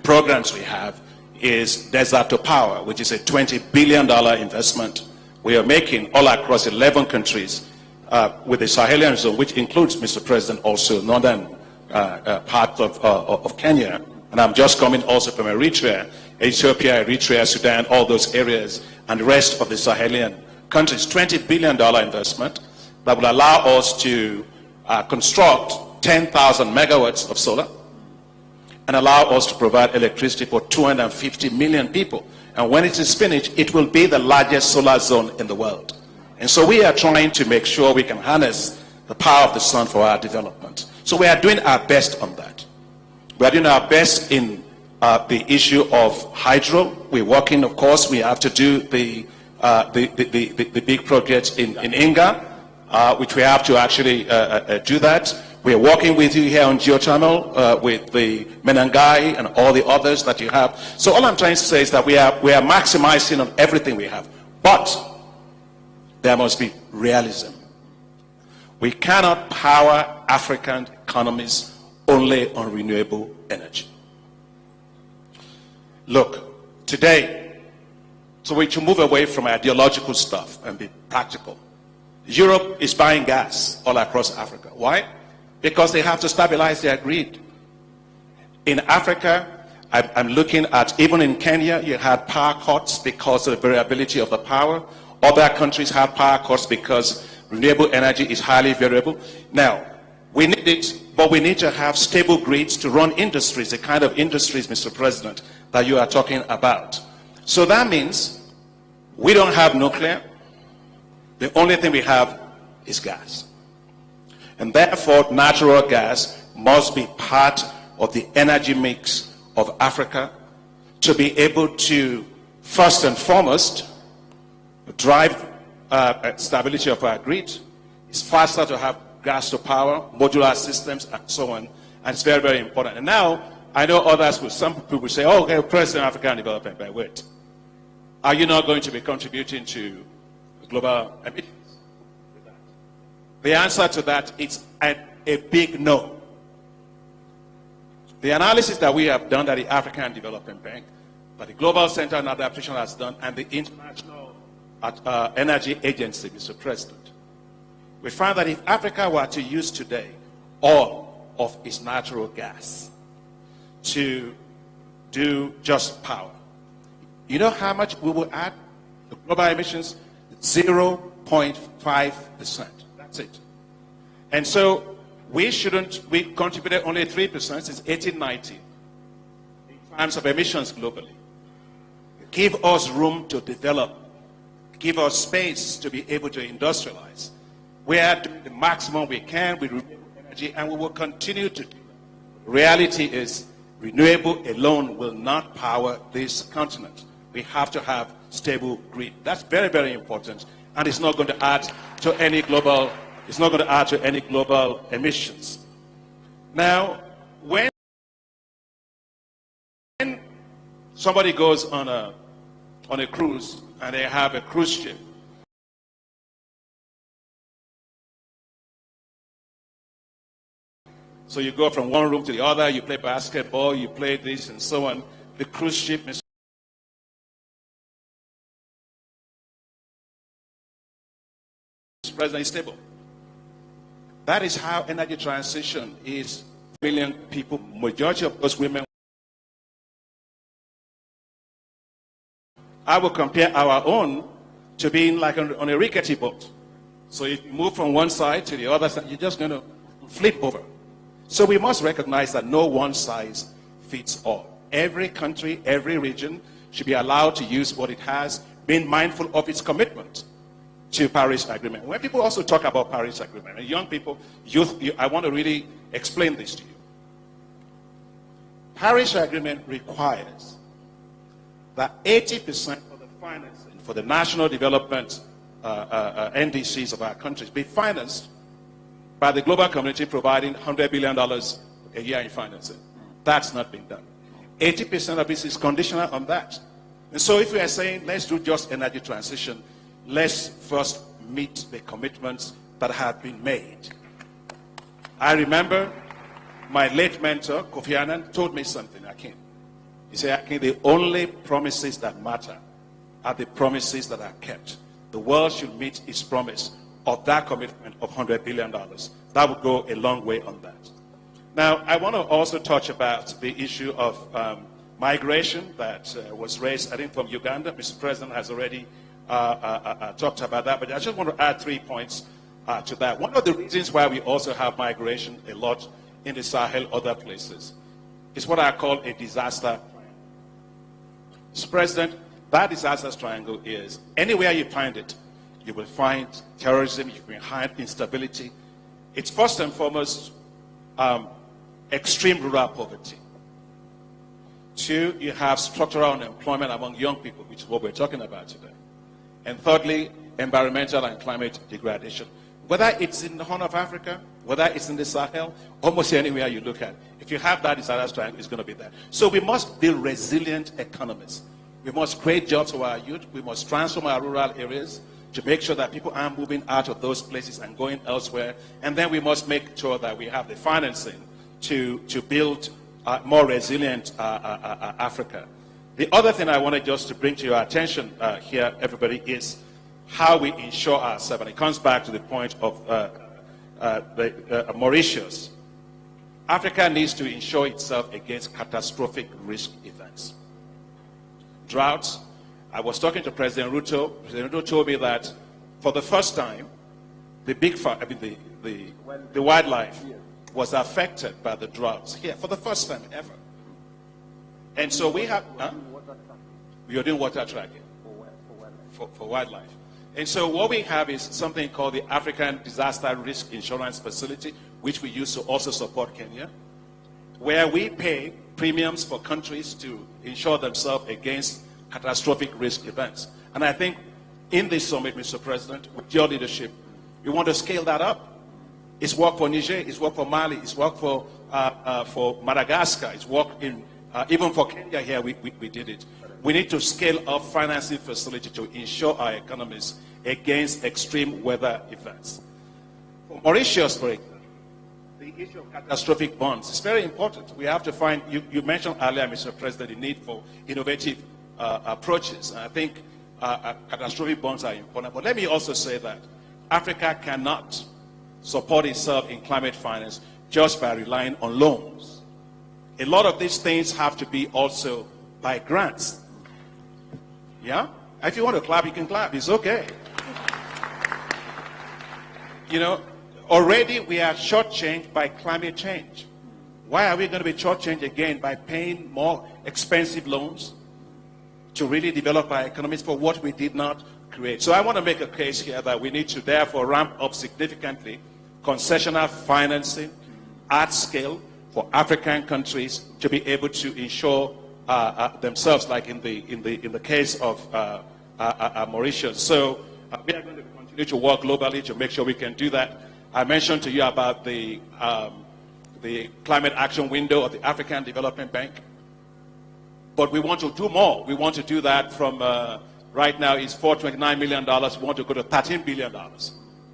programs we have is Desert to Power, which is a $20 billion investment we are making all across 11 countries with the Sahelian zone, which includes, Mr. President, also northern part of Kenya. And I'm just coming also from Eritrea, Ethiopia, Eritrea, Sudan, all those areas, and the rest of the Sahelian countries. $20 billion investment that will allow us to construct 10,000 megawatts of solar and allow us to provide electricity for 250 million people. And when it is finished, it will be the largest solar zone in the world. And so we are trying to make sure we can harness the power of the sun for our development. So we are doing our best on that. We are doing our best in the issue of hydro. We're working, of course, we have to do the big projects in Inga, which we have to actually do that. We're working with you here on geothermal, with the Menengai and all the others that you have. So all I'm trying to say is that we are maximizing on everything we have. But there must be realism. We cannot power African economies only on renewable energy. Look, today, so we should move away from ideological stuff and be practical. Europe is buying gas all across Africa. Why? Because they have to stabilize their grid. In Africa, I'm looking at, even in Kenya, you had power cuts because of the variability of the power. Other countries have power cuts because renewable energy is highly variable. Now, we need it, but we need to have stable grids to run industries, the kind of industries, Mr. President, that you are talking about. So that means we don't have nuclear. The only thing we have is gas. And therefore, natural gas must be part of the energy mix of Africa to be able to, first and foremost, drive stability of our grid. It's faster to have gas to power, modular systems, and so on. And it's very, very important. And now, I know others, some people will say, oh, okay, President of African Development Bank, wait. Are you not going to be contributing to global emissions? The answer to that is a big no. The analysis that we have done at the African Development Bank, that the Global Center on Adaptation has done, and the International Energy Agency, Mr. President, we find that if Africa were to use today all of its natural gas to do just power, you know how much we will add to global emissions? 0.5%. That's it. And so we contributed only 3% since 1890 in terms of emissions globally. Give us room to develop. Give us space to be able to industrialize. We are doing the maximum we can with renewable energy, and we will continue to do that. Reality is, renewable alone will not power this continent. We have to have stable grid. That's very, very important, and it's not going to add to any global. It's not going to add to any global emissions. Now, when somebody goes on a cruise and they have a cruise ship, so you go from one room to the other, you play basketball, you play this and so on. The cruise ship, Mr. President, is stable. That is how energy transition is. Million people, majority of those women. I will compare our own to being like on a rickety boat. So if you move from one side to the other side, you're just going to flip over. So we must recognize that no one size fits all. Every country, every region should be allowed to use what it has, being mindful of its commitment to Paris Agreement. When people also talk about Paris Agreement, and young people, youth, I want to really explain this to you. Paris Agreement requires that 80% of the financing for the national development NDCs of our countries be financed by the global community, providing $100 billion a year in financing. That's not being done. 80% of this is conditional on that. And so if we are saying, let's do just energy transition, let's first meet the commitments that have been made. I remember my late mentor, Kofi Annan, told me something, Akin. He said, Akin, the only promises that matter are the promises that are kept. The world should meet its promise of that commitment of $100 billion. That would go a long way on that. Now, I want to also touch about the issue of migration that was raised, I think, from Uganda. Mr. President has already talked about that, but I just want to add 3 points to that. One of the reasons why we also have migration a lot in the Sahel, other places, is what I call a disaster triangle. Mr. President, that disaster triangle is anywhere you find it, you will find terrorism, you will find instability. It's first and foremost extreme rural poverty. 2, you have structural unemployment among young people, which is what we're talking about today. And thirdly, environmental and climate degradation. Whether it's in the Horn of Africa, whether it's in the Sahel, almost anywhere you look at, if you have that disaster triangle, it's going to be there. So we must build resilient economies. We must create jobs for our youth. We must transform our rural areas to make sure that people aren't moving out of those places and going elsewhere. And then we must make sure that we have the financing to build more resilient Africa. The other thing I wanted just to bring to your attention here, everybody, is how we ensure ourselves. And it comes back to the point of Mauritius. Africa needs to insure itself against catastrophic risk events. Droughts. I was talking to President Ruto. President Ruto told me that for the first time, the wildlife was affected by the droughts here for the first time ever. And so we have, we are doing water tracking for wildlife. And so what we have is something called the African Disaster Risk Insurance Facility, which we use to also support Kenya, where we pay premiums for countries to insure themselves against catastrophic risk events. And I think in this summit, Mr. President, with your leadership, we want to scale that up. It's work for Niger, it's work for Mali, it's work for Madagascar, it's work in, even for Kenya here, we did it. We need to scale up financing facility to insure our economies against extreme weather events. For Mauritius, for example, the issue of catastrophic bonds is very important. We have to find, you mentioned earlier, Mr. President, the need for innovative approaches. And I think catastrophic bonds are important. But let me also say that Africa cannot support itself in climate finance just by relying on loans. A lot of these things have to be also by grants. Yeah? If you want to clap, you can clap. It's okay. You know, already we are shortchanged by climate change. Why are we going to be shortchanged again by paying more expensive loans to really develop our economies for what we did not create? So I want to make a case here that we need to therefore ramp up significantly concessional financing at scale for African countries to be able to insure themselves, like in the case of Mauritius. So we are going to continue to work globally to make sure we can do that. I mentioned to you about the climate action window of the African Development Bank, but we want to do more. We want to do that from right now is $429 million. We want to go to $13 billion.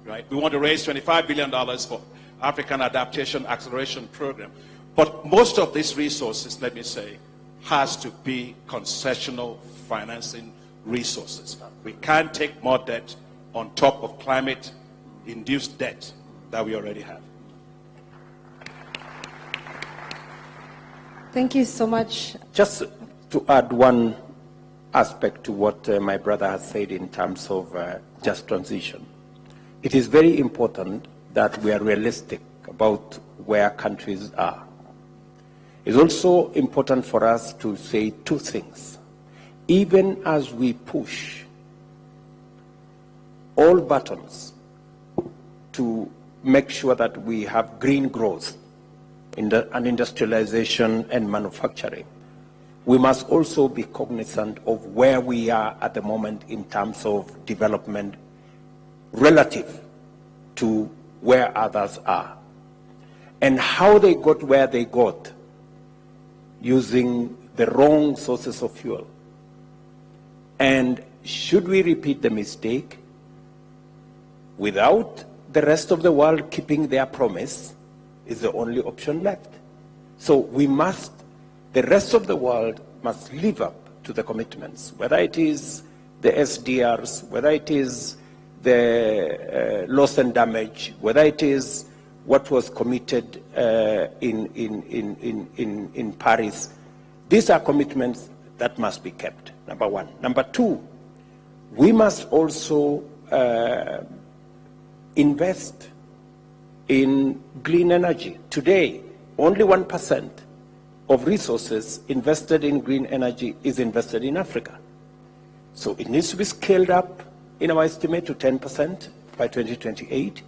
Right? We want to raise $25 billion for African Adaptation Acceleration Program. But most of these resources, let me say, has to be concessional financing resources. We can't take more debt on top of climate-induced debt that we already have. Thank you so much. Just to add one aspect to what my brother has said in terms of just transition. it is very important that we are realistic about where countries are. It's also important for us to say two things. Even as we push all buttons to make sure that we have green growth and industrialization and manufacturing, we must also be cognizant of where we are at the moment in terms of development relative to where others are, and how they got where they got using the wrong sources of fuel. And should we repeat the mistake without the rest of the world keeping their promise is the only option left. So we must, the rest of the world must live up to the commitments, whether it is the SDRs, whether it is the loss and damage, whether it is what was committed in Paris. These are commitments that must be kept, number one. Number two, we must also invest in green energy. Today, only 1% of resources invested in green energy is invested in Africa. So it needs to be scaled up, in our estimate, to 10% by 2028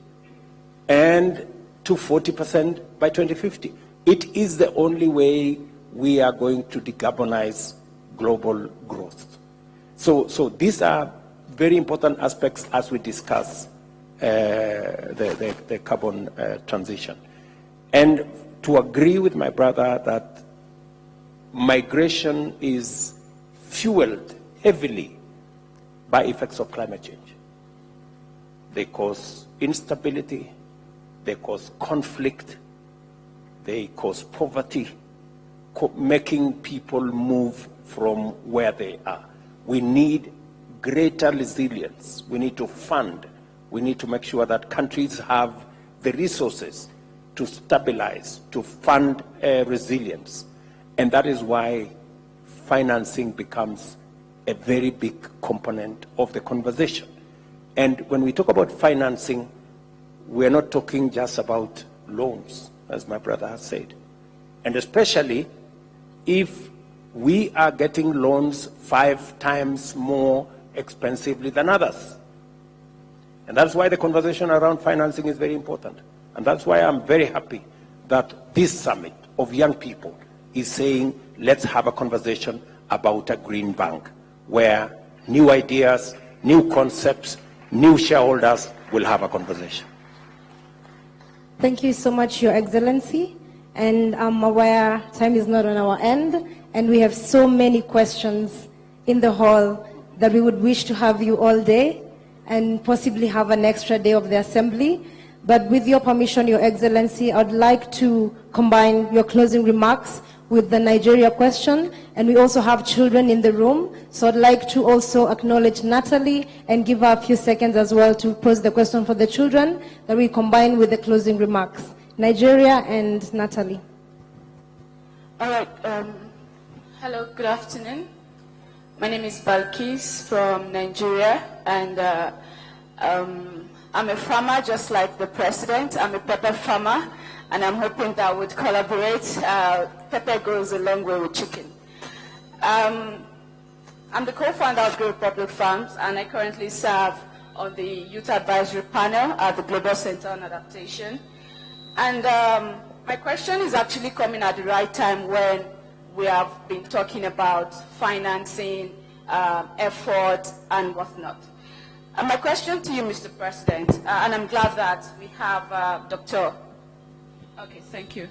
and to 40% by 2050. It is the only way we are going to decarbonize global growth. So these are very important aspects as we discuss the carbon transition. And to agree with my brother that migration is fueled heavily by effects of climate change. They cause instability, they cause conflict, they cause poverty, making people move from where they are. We need greater resilience. We need to fund. We need to make sure that countries have the resources to stabilize, to fund resilience. And that is why financing becomes a very big component of the conversation. And when we talk about financing, we're not talking just about loans, as my brother has said. And especially if we are getting loans 5 times more expensively than others. And that's why the conversation around financing is very important. And that's why I'm very happy that this summit of young people is saying, let's have a conversation about a green bank, where new ideas, new concepts, new shareholders will have a conversation. Thank you so much, Your Excellency. And I'm aware time is not on our end, and we have so many questions in the hall that we would wish to have you all day and possibly have an extra day of the assembly. But with your permission, Your Excellency, I'd like to combine your closing remarks with the Nigeria question, and we also have children in the room, so I'd like to also acknowledge Natalie and give her a few seconds as well to pose the question for the children that we combine with the closing remarks. Nigeria and Natalie. All right. Hello, good afternoon. My name is Balkis from Nigeria, and I'm a farmer just like the president. I'm a pepper farmer, and I'm hoping that would collaborate. Pepper goes a long way with chicken. I'm the co-founder of Grow Public Farms, and I currently serve on the Youth Advisory Panel at the Global Center on Adaptation. And my question is actually coming at the right time when we have been talking about financing, effort, and whatnot. My question to you, Mr. President, and I'm glad that we have Dr. Okay, thank you.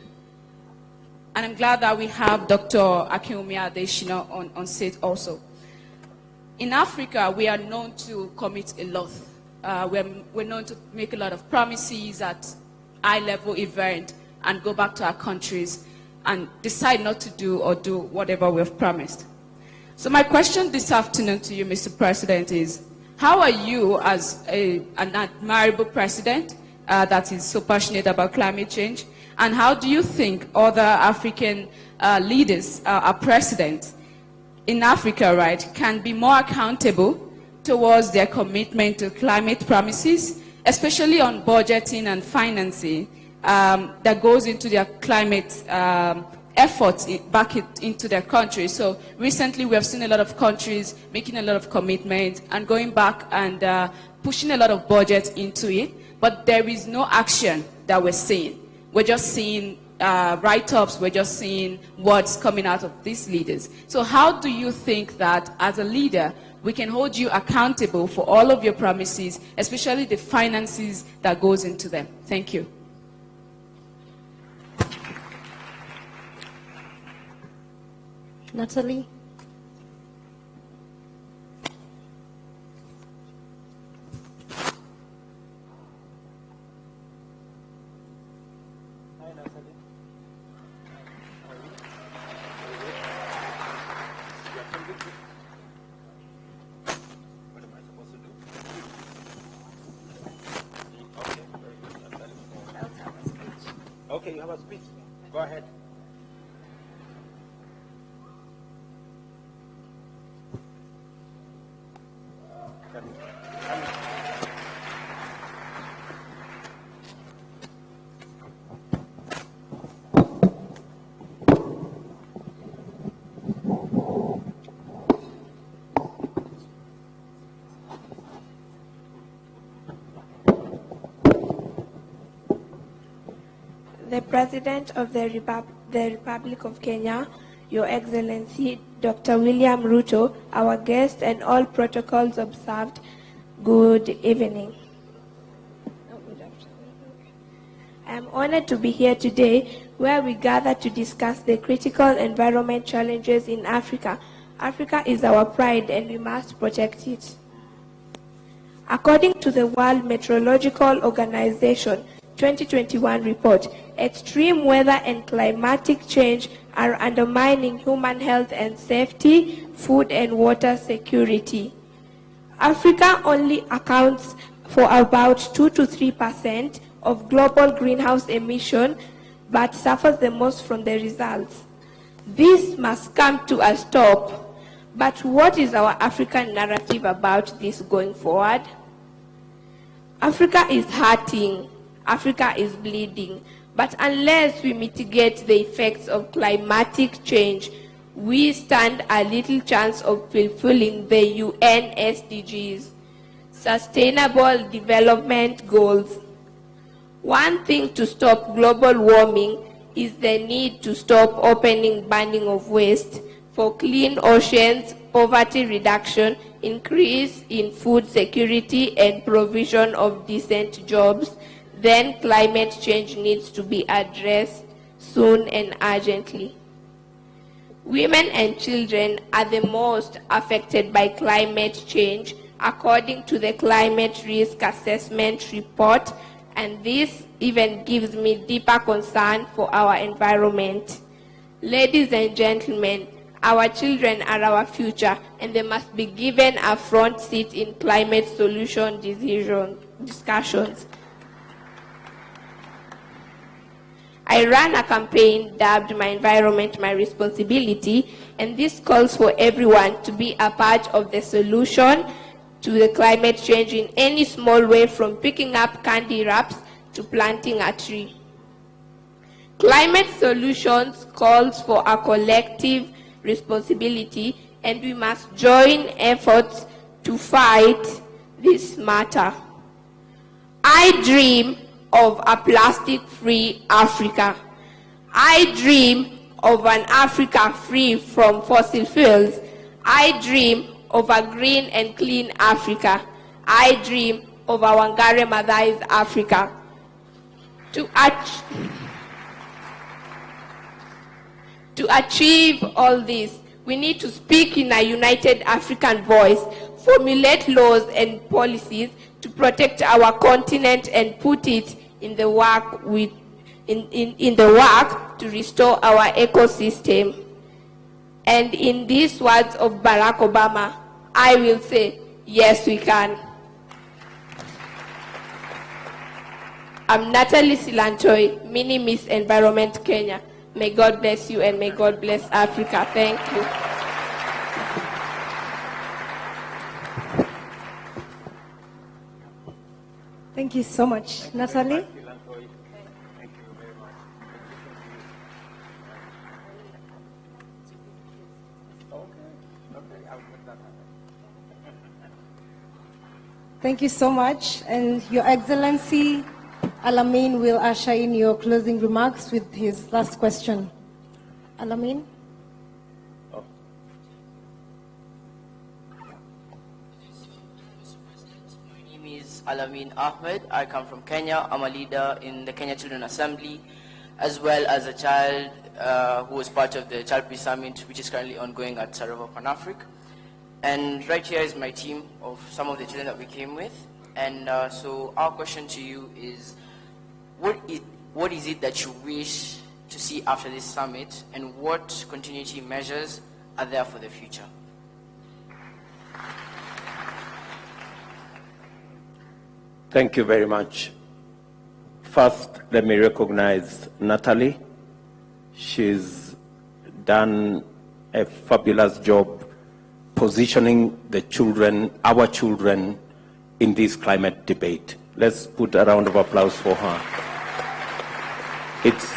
And I'm glad that we have Dr. Akinwumi Adesina on stage also. In Africa, we are known to commit a lot. We're known to make a lot of promises at high-level event and go back to our countries and decide not to do or do whatever we've promised. So my question this afternoon to you, Mr. President, is how are you, as an admirable president that is so passionate about climate change, and how do you think other African leaders, our presidents in Africa, right, can be more accountable towards their commitment to climate promises, especially on budgeting and financing, that goes into their climate efforts back into their country. So recently we have seen a lot of countries making a lot of commitments and going back and pushing a lot of budget into it, but there is no action that we're seeing. We're just seeing write-ups, we're just seeing words coming out of these leaders. So how do you think that as a leader we can hold you accountable for all of your promises, especially the finances that goes into them? Thank you. Natalie? Okay, you have a speech. Go ahead. The President of the Republic of Kenya, Your Excellency Dr. William Ruto, our guest, and all protocols observed, good evening. I am honored to be here today where we gather to discuss the critical environment challenges in Africa. Africa is our pride and we must protect it. According to the World Meteorological Organization 2021 report, extreme weather and climatic change are undermining human health and safety, food and water security. Africa only accounts for about 2 to 3% of global greenhouse emission, but suffers the most from the results. This must come to a stop. But what is our African narrative about this going forward? Africa is hurting. Africa is bleeding. But unless we mitigate the effects of climatic change, we stand a little chance of fulfilling the UN SDGs, Sustainable Development Goals. One thing to stop global warming is the need to stop opening burning of waste for clean oceans, poverty reduction, increase in food security, and provision of decent jobs. Then climate change needs to be addressed soon and urgently. Women and children are the most affected by climate change, according to the Climate Risk Assessment Report, and this even gives me deeper concern for our environment. Ladies and gentlemen, our children are our future, and they must be given a front seat in climate solution discussions. I ran a campaign dubbed My Environment, My Responsibility, and this calls for everyone to be a part of the solution to the climate change in any small way, from picking up candy wraps to planting a tree. Climate solutions calls for a collective responsibility, and we must join efforts to fight this matter. I dream of a plastic-free Africa. I dream of an Africa free from fossil fuels. I dream of a green and clean Africa. I dream of a Wangare Maathai's Africa. To achieve all this, we need to speak in a united African voice, formulate laws and policies to protect our continent, and put it in the work to restore our ecosystem. And in these words of Barack Obama, I will say, yes, we can. I'm Natalie Silanchoi, Mini Miss Environment Kenya. May God bless you and may God bless Africa. Thank you. Thank you so much. Natalie? Thank you so much. And Your Excellency, Alamin will usher in your closing remarks with his last question. Alamin? My name is Alamin Ahmed. I come from Kenya. I'm a leader in the Kenya Children Assembly, as well as a child who was part of the Child Peace Summit, which is currently ongoing at Sarajevo, Pan-Africa. And right here is my team of some of the children that we came with. And so our question to you is, what is it that you wish to see after this summit, and what continuity measures are there for the future? Thank you very much. First, let me recognize Natalie. She's done a fabulous job positioning the children, our children, in this climate debate. Let's put a round of applause for her. It's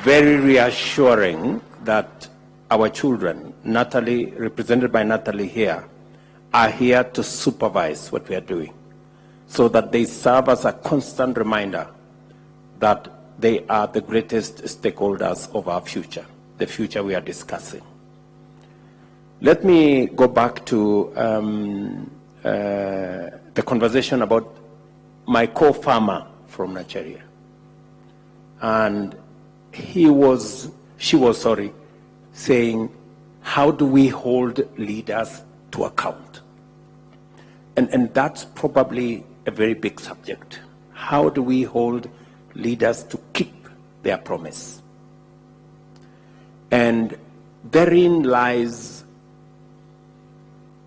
very reassuring that our children, Natalie, represented by Natalie here, are here to supervise what we are doing, so that they serve as a constant reminder that they are the greatest stakeholders of our future, the future we are discussing. Let me go back to the conversation about my co-farmer from Nigeria. And she was saying, how do we hold leaders to account? And that's probably a very big subject. How do we hold leaders to keep their promise? And therein lies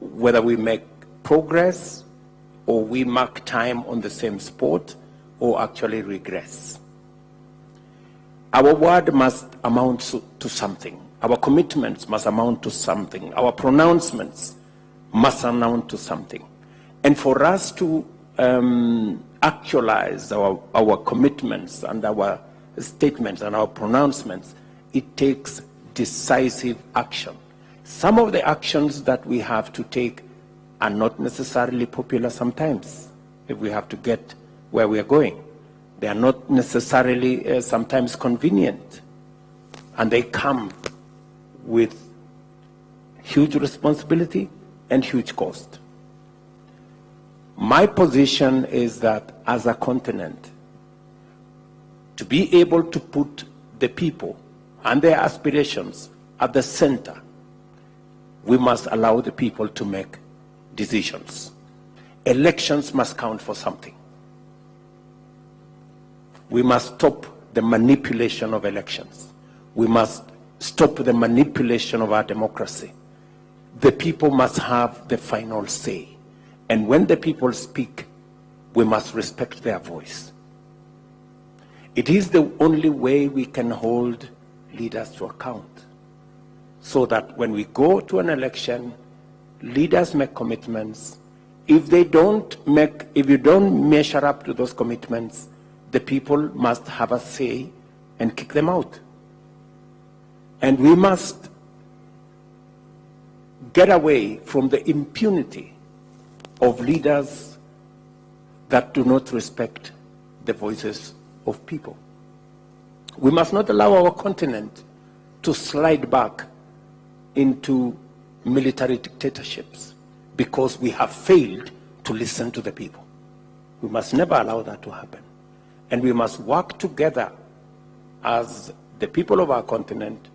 whether we make progress or we mark time on the same spot or actually regress. Our word must amount to something. Our commitments must amount to something. Our pronouncements must amount to something. And for us to actualize our commitments and our statements and our pronouncements, it takes decisive action. Some of the actions that we have to take are not necessarily popular sometimes, if we have to get where we are going. They are not necessarily sometimes convenient, and they come with huge responsibility and huge cost. My position is that as a continent, to be able to put the people and their aspirations at the center, we must allow the people to make decisions. Elections must count for something. We must stop the manipulation of elections. We must stop the manipulation of our democracy. The people must have the final say. And when the people speak, we must respect their voice. It is the only way we can hold leaders to account, so that when we go to an election, leaders make commitments. If you don't measure up to those commitments, the people must have a say and kick them out. And we must get away from the impunity of leaders that do not respect the voices of people. We must not allow our continent to slide back into military dictatorships because we have failed to listen to the people. We must never allow that to happen. And we must work together as the people of our continent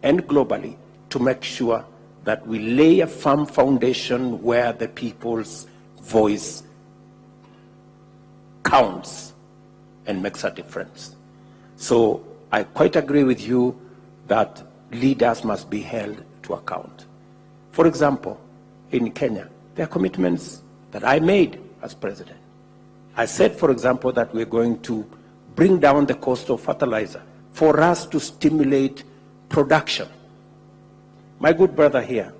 and globally to make sure that we lay a firm foundation where the people's voice counts and makes a difference. So I quite agree with you that leaders must be held to account. For example, in Kenya, there are commitments that I made as president. I said, for example, that we're going to bring down the cost of fertilizer for us to stimulate production. My good brother here,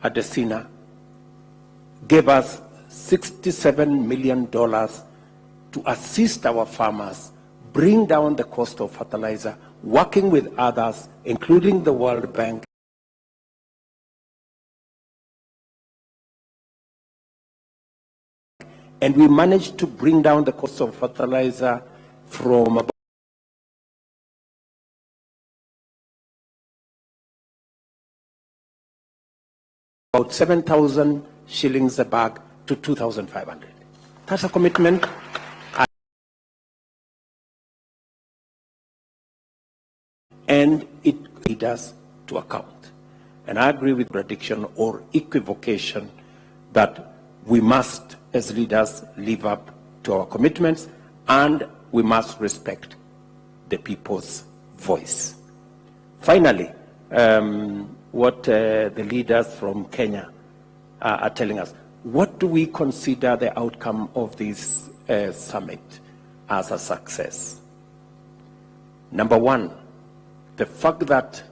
Adesina, gave us $67 million to assist our farmers, bring down the cost of fertilizer, working with others, including the World Bank. And we managed to bring down the cost of fertilizer from about 7,000 shillings a bag to 2,500. That's a commitment. And it leads us to account. And I agree with prediction or equivocation that we must, as leaders, live up to our commitments, and we must respect the people's voice. Finally, what the leaders from Kenya are telling us, what do we consider the outcome of this summit as a success? Number one, the fact that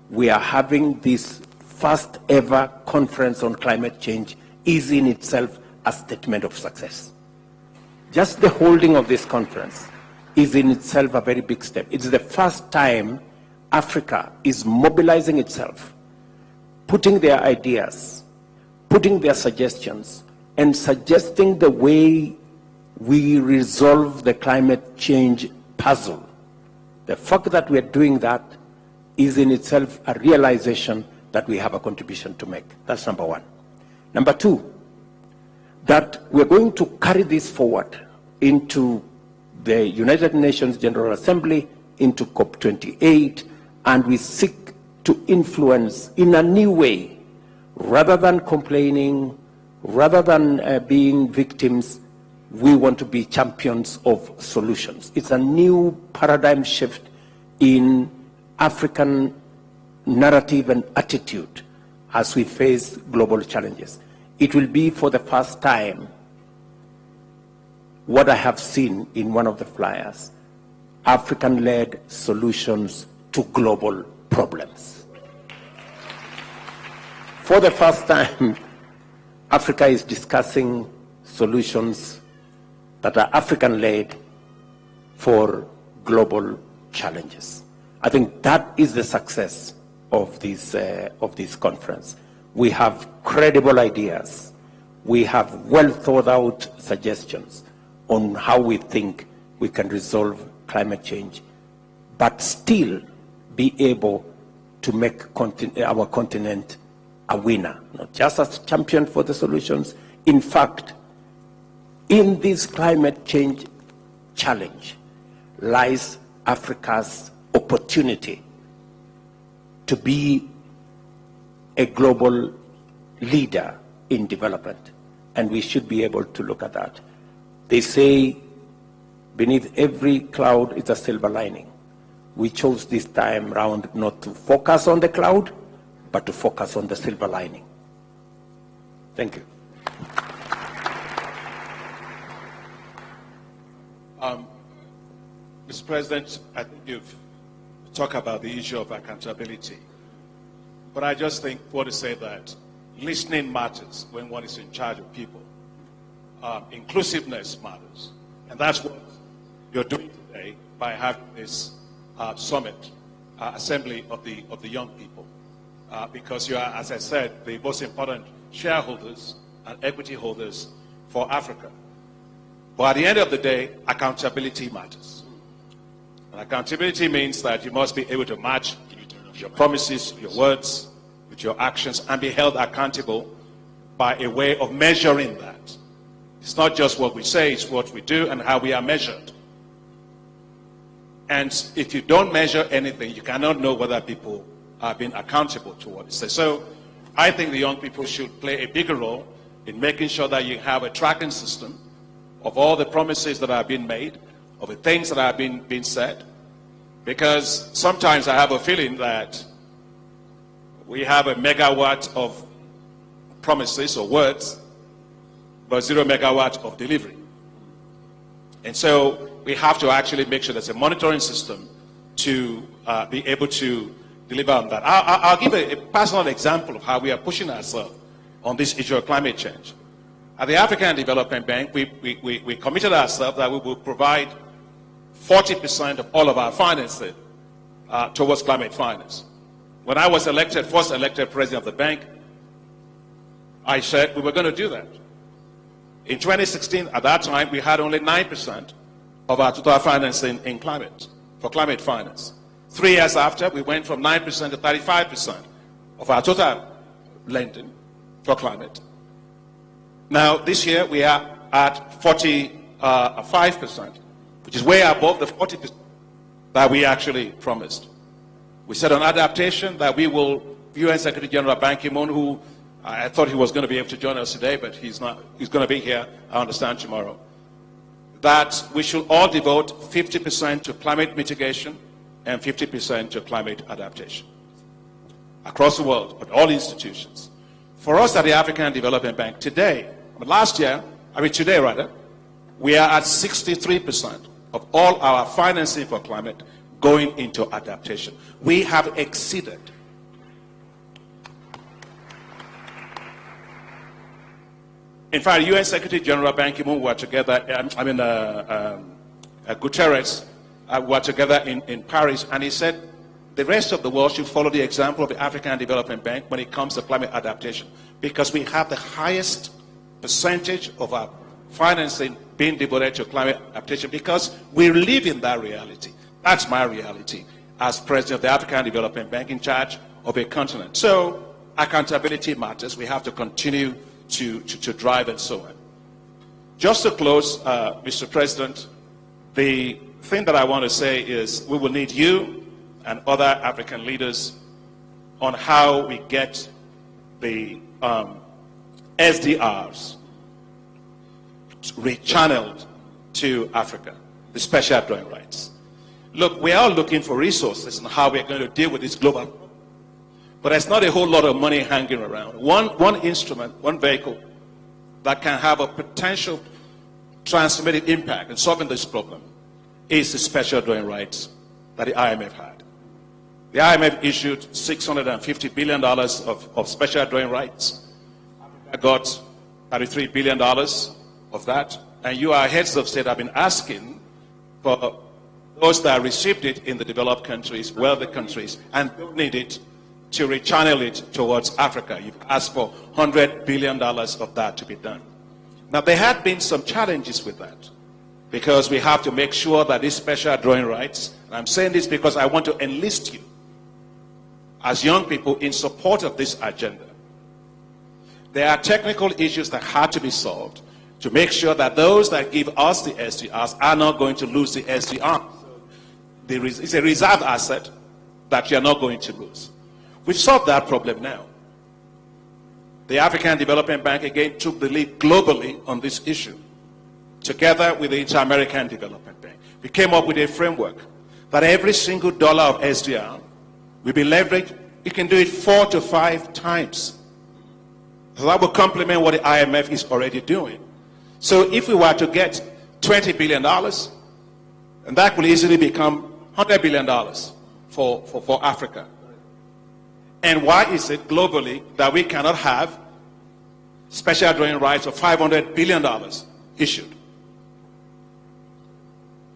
we are having this first ever conference on climate change is in itself a statement of success. Just the holding of this conference is in itself a very big step. It's the first time Africa is mobilizing itself, putting their ideas, putting their suggestions, and suggesting the way we resolve the climate change puzzle. The fact that we are doing that is in itself a realization that we have a contribution to make. That's number one. Number two, that we're going to carry this forward into the United Nations General Assembly, into COP28, and we seek to influence in a new way, rather than complaining, rather than being victims. We want to be champions of solutions. It's a new paradigm shift in African narrative and attitude as we face global challenges. It will be for the first time what I have seen in one of the flyers, African-led solutions to global problems. For the first time, Africa is discussing solutions that are African-led for global challenges. I think that is the success of this conference. We have credible ideas. We have well thought out suggestions on how we think we can resolve climate change, but still be able to make our continent a winner, not just as champion for the solutions. In fact, in this climate change challenge lies Africa's opportunity to be a global leader in development, and we should be able to look at that. They say beneath every cloud is a silver lining. We chose this time round not to focus on the cloud, but to focus on the silver lining. Thank you. Mr. President, I think you've talked about the issue of accountability. But I just think want to say that listening matters when one is in charge of people. Inclusiveness matters. And that's what you're doing today by having this summit, assembly of the young people. Because you are, as I said, the most important shareholders and equity holders for Africa. But at the end of the day, accountability matters. And accountability means that you must be able to match your promises, your words, with your actions, and be held accountable by a way of measuring that. It's not just what we say, it's what we do and how we are measured. And if you don't measure anything, you cannot know whether people are being accountable to what they say. So I think the young people should play a bigger role in making sure that you have a tracking system of all the promises that are being made, of the things that are being said. Because sometimes I have a feeling that we have a megawatt of promises or words, but 0 megawatt of delivery. And so we have to actually make sure there's a monitoring system to be able to deliver on that. I'll give a personal example of how we are pushing ourselves on this issue of climate change. At the African Development Bank, we committed ourselves that we will provide 40% of all of our financing towards climate finance. When I was elected, first elected president of the bank, I said we were going to do that. In 2016, at that time, we had only 9% of our total financing in climate, for climate finance. 3 years after, we went from 9% to 35% of our total lending for climate. Now, this year, we are at 45%, which is way above the 40% that we actually promised. We said on adaptation that we will, UN Secretary General Ban Ki-moon, who I thought he was going to be able to join us today, but he's not. He's going to be here, I understand, tomorrow. That we should all devote 50% to climate mitigation and 50% to climate adaptation across the world, but all institutions. For us at the African Development Bank today, today rather, we are at 63% of all our financing for climate going into adaptation. We have exceeded. In fact, UN Secretary General Ban Ki-moon were together, Guterres were together in Paris, and he said the rest of the world should follow the example of the African Development Bank when it comes to climate adaptation, because we have the highest percentage of our financing being devoted to climate adaptation, because we live in that reality. That's my reality as president of the African Development Bank in charge of a continent. So accountability matters. We have to continue to drive and so on. Just to close, Mr. President, the thing that I want to say is we will need you and other African leaders on how we get the SDRs rechanneled to Africa, the special drawing rights. Look, we are looking for resources and how we're going to deal with this global, but there's not a whole lot of money hanging around. One instrument, one vehicle that can have a potential transformative impact in solving this problem is the special drawing rights that the IMF had. The IMF issued $650 billion of special drawing rights. Africa got $33 billion of that. And you, our heads of state, have been asking for those that received it in the developed countries, wealthy countries, and don't need it, to rechannel it towards Africa. You've asked for $100 billion of that to be done. Now, there had been some challenges with that, because we have to make sure that these special drawing rights, and I'm saying this because I want to enlist you as young people in support of this agenda. There are technical issues that had to be solved to make sure that those that give us the SDRs are not going to lose the SDR. It's a reserve asset that you're not going to lose. We've solved that problem now. The African Development Bank again took the lead globally on this issue, together with the Inter-American Development Bank. We came up with a framework that every single dollar of SDR will be leveraged. You can do it 4 to 5 times. So that will complement what the IMF is already doing. So if we were to get $20 billion, and that will easily become $100 billion for Africa. And why is it globally that we cannot have special drawing rights of $500 billion issued?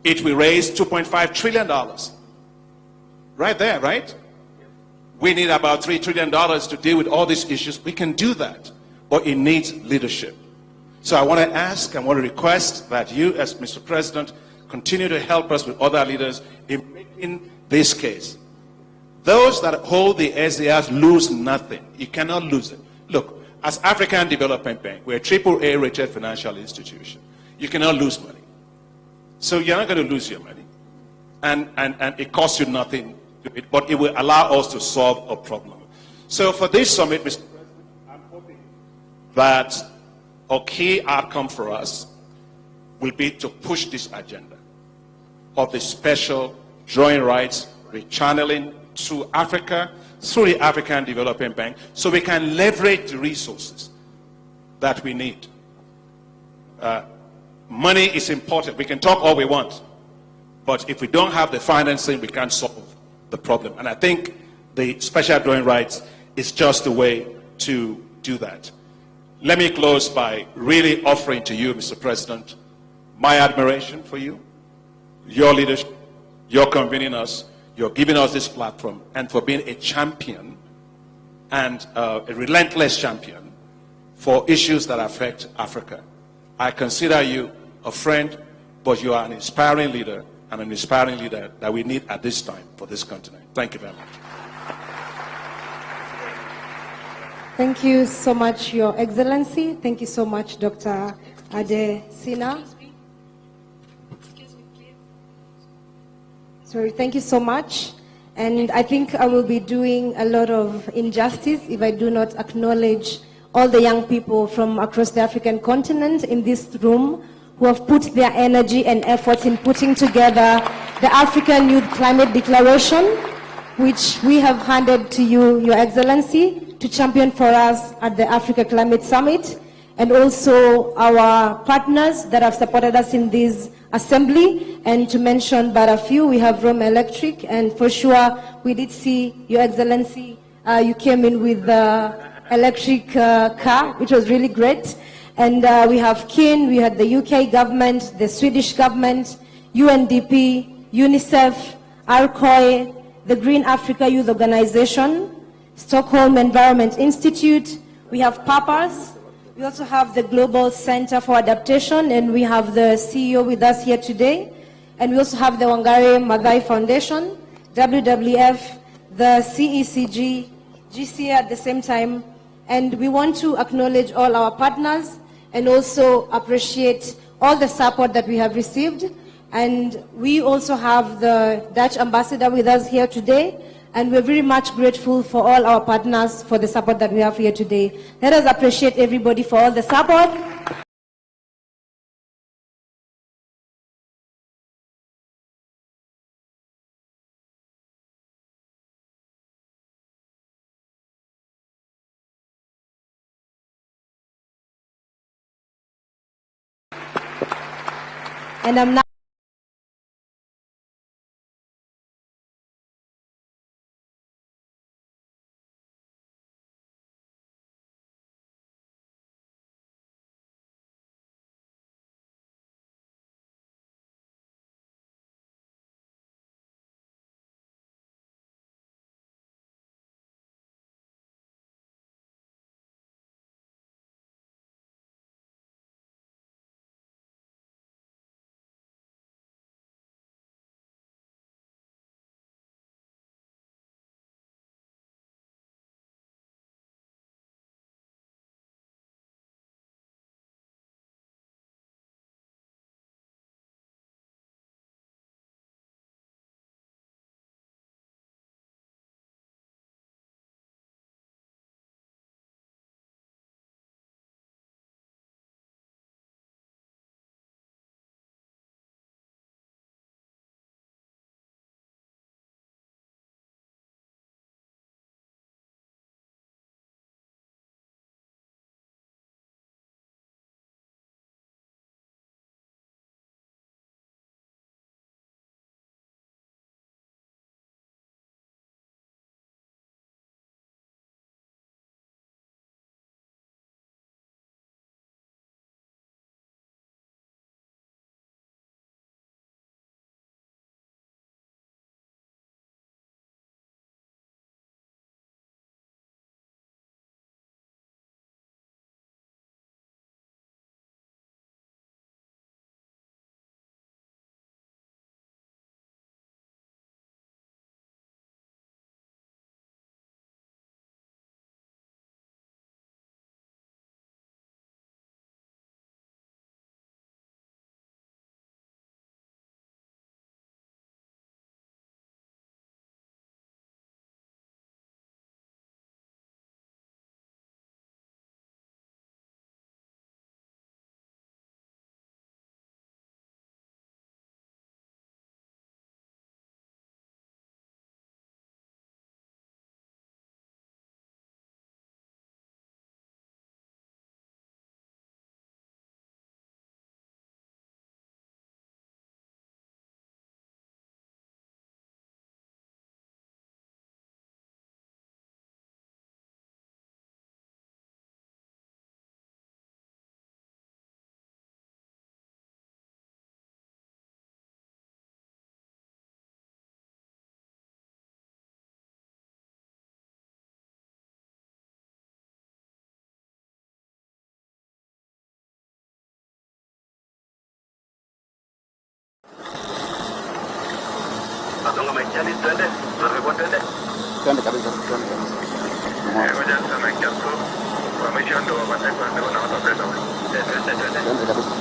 It will raise $2.5 trillion. Right there, right? We need about $3 trillion to deal with all these issues. We can do that, but it needs leadership. So I want to ask, I want to request that you, as Mr. President, continue to help us with other leaders in making this case. Those that hold the SDRs lose nothing. You cannot lose it. Look, as African Development Bank, we're a AAA rated financial institution. You cannot lose money. So you're not going to lose your money. And it costs you nothing, but it will allow us to solve a problem. So for this summit, Mr. President, I'm hoping that a key outcome for us will be to push this agenda of the special drawing rights, rechanneling through Africa, through the African Development Bank, so we can leverage the resources that we need. Money is important. We can talk all we want, but if we don't have the financing, we can't solve the problem. And I think the special drawing rights is just the way to do that. let me close by really offering to you, Mr. President, my admiration for you, your leadership, your convening us, you're giving us this platform, and for being a champion and a relentless champion for issues that affect Africa. I consider you a friend, but you are an inspiring leader, and an inspiring leader that we need at this time for this continent. Thank you very much. Thank you so much, Your Excellency. Thank you so much, Dr. Adesina. Sorry, thank you so much. And I think I will be doing a lot of injustice if I do not acknowledge all the young people from across the African continent in this room who have put their energy and efforts in putting together the African Youth Climate Declaration, which we have handed to you, Your Excellency, to champion for us at the Africa Climate Summit, and also our partners that have supported us in this assembly. And to mention but a few, we have Rome Electric, and for sure we did see, Your Excellency, you came in with the electric car, which was really great. And we have KIN, we had the UK government, the Swedish government, UNDP, UNICEF, ARCOI, the Green Africa Youth Organization, Stockholm Environment Institute, we have PAPAS, we also have the Global Center for Adaptation, and we have the CEO with us here today, and we also have the Wangari Maathai Foundation, WWF, the CECG, GCA at the same time, and we want to acknowledge all our partners and also appreciate all the support that we have received. And we also have the Dutch ambassador with us here today, and we're very much grateful for all our partners for the support that we have here today. Let us appreciate everybody for all the support. And I'm now Marekani twende, tunarudi twende. Twende kabisa, twende kabisa. Ngoja sana kiasi. Kwa maisha ndio mataifa ndio na watapenda. Twende kabisa.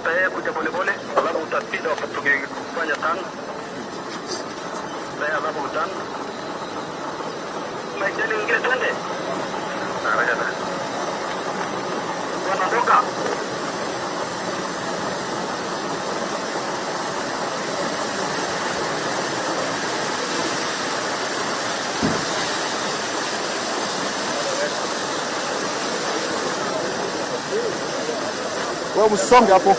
Tayari kuja polepole, alafu utapita tukifanya tano. Tayari alafu tano. Maijani ingia twende. Haraka sana. Wanaondoka. Wewe msonge hapo.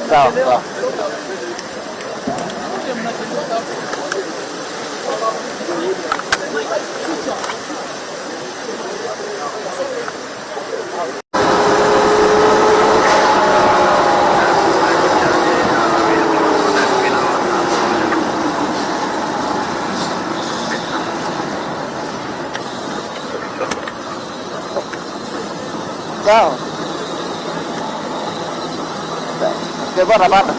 Sawa, sawa. Sawa. Ke barabara.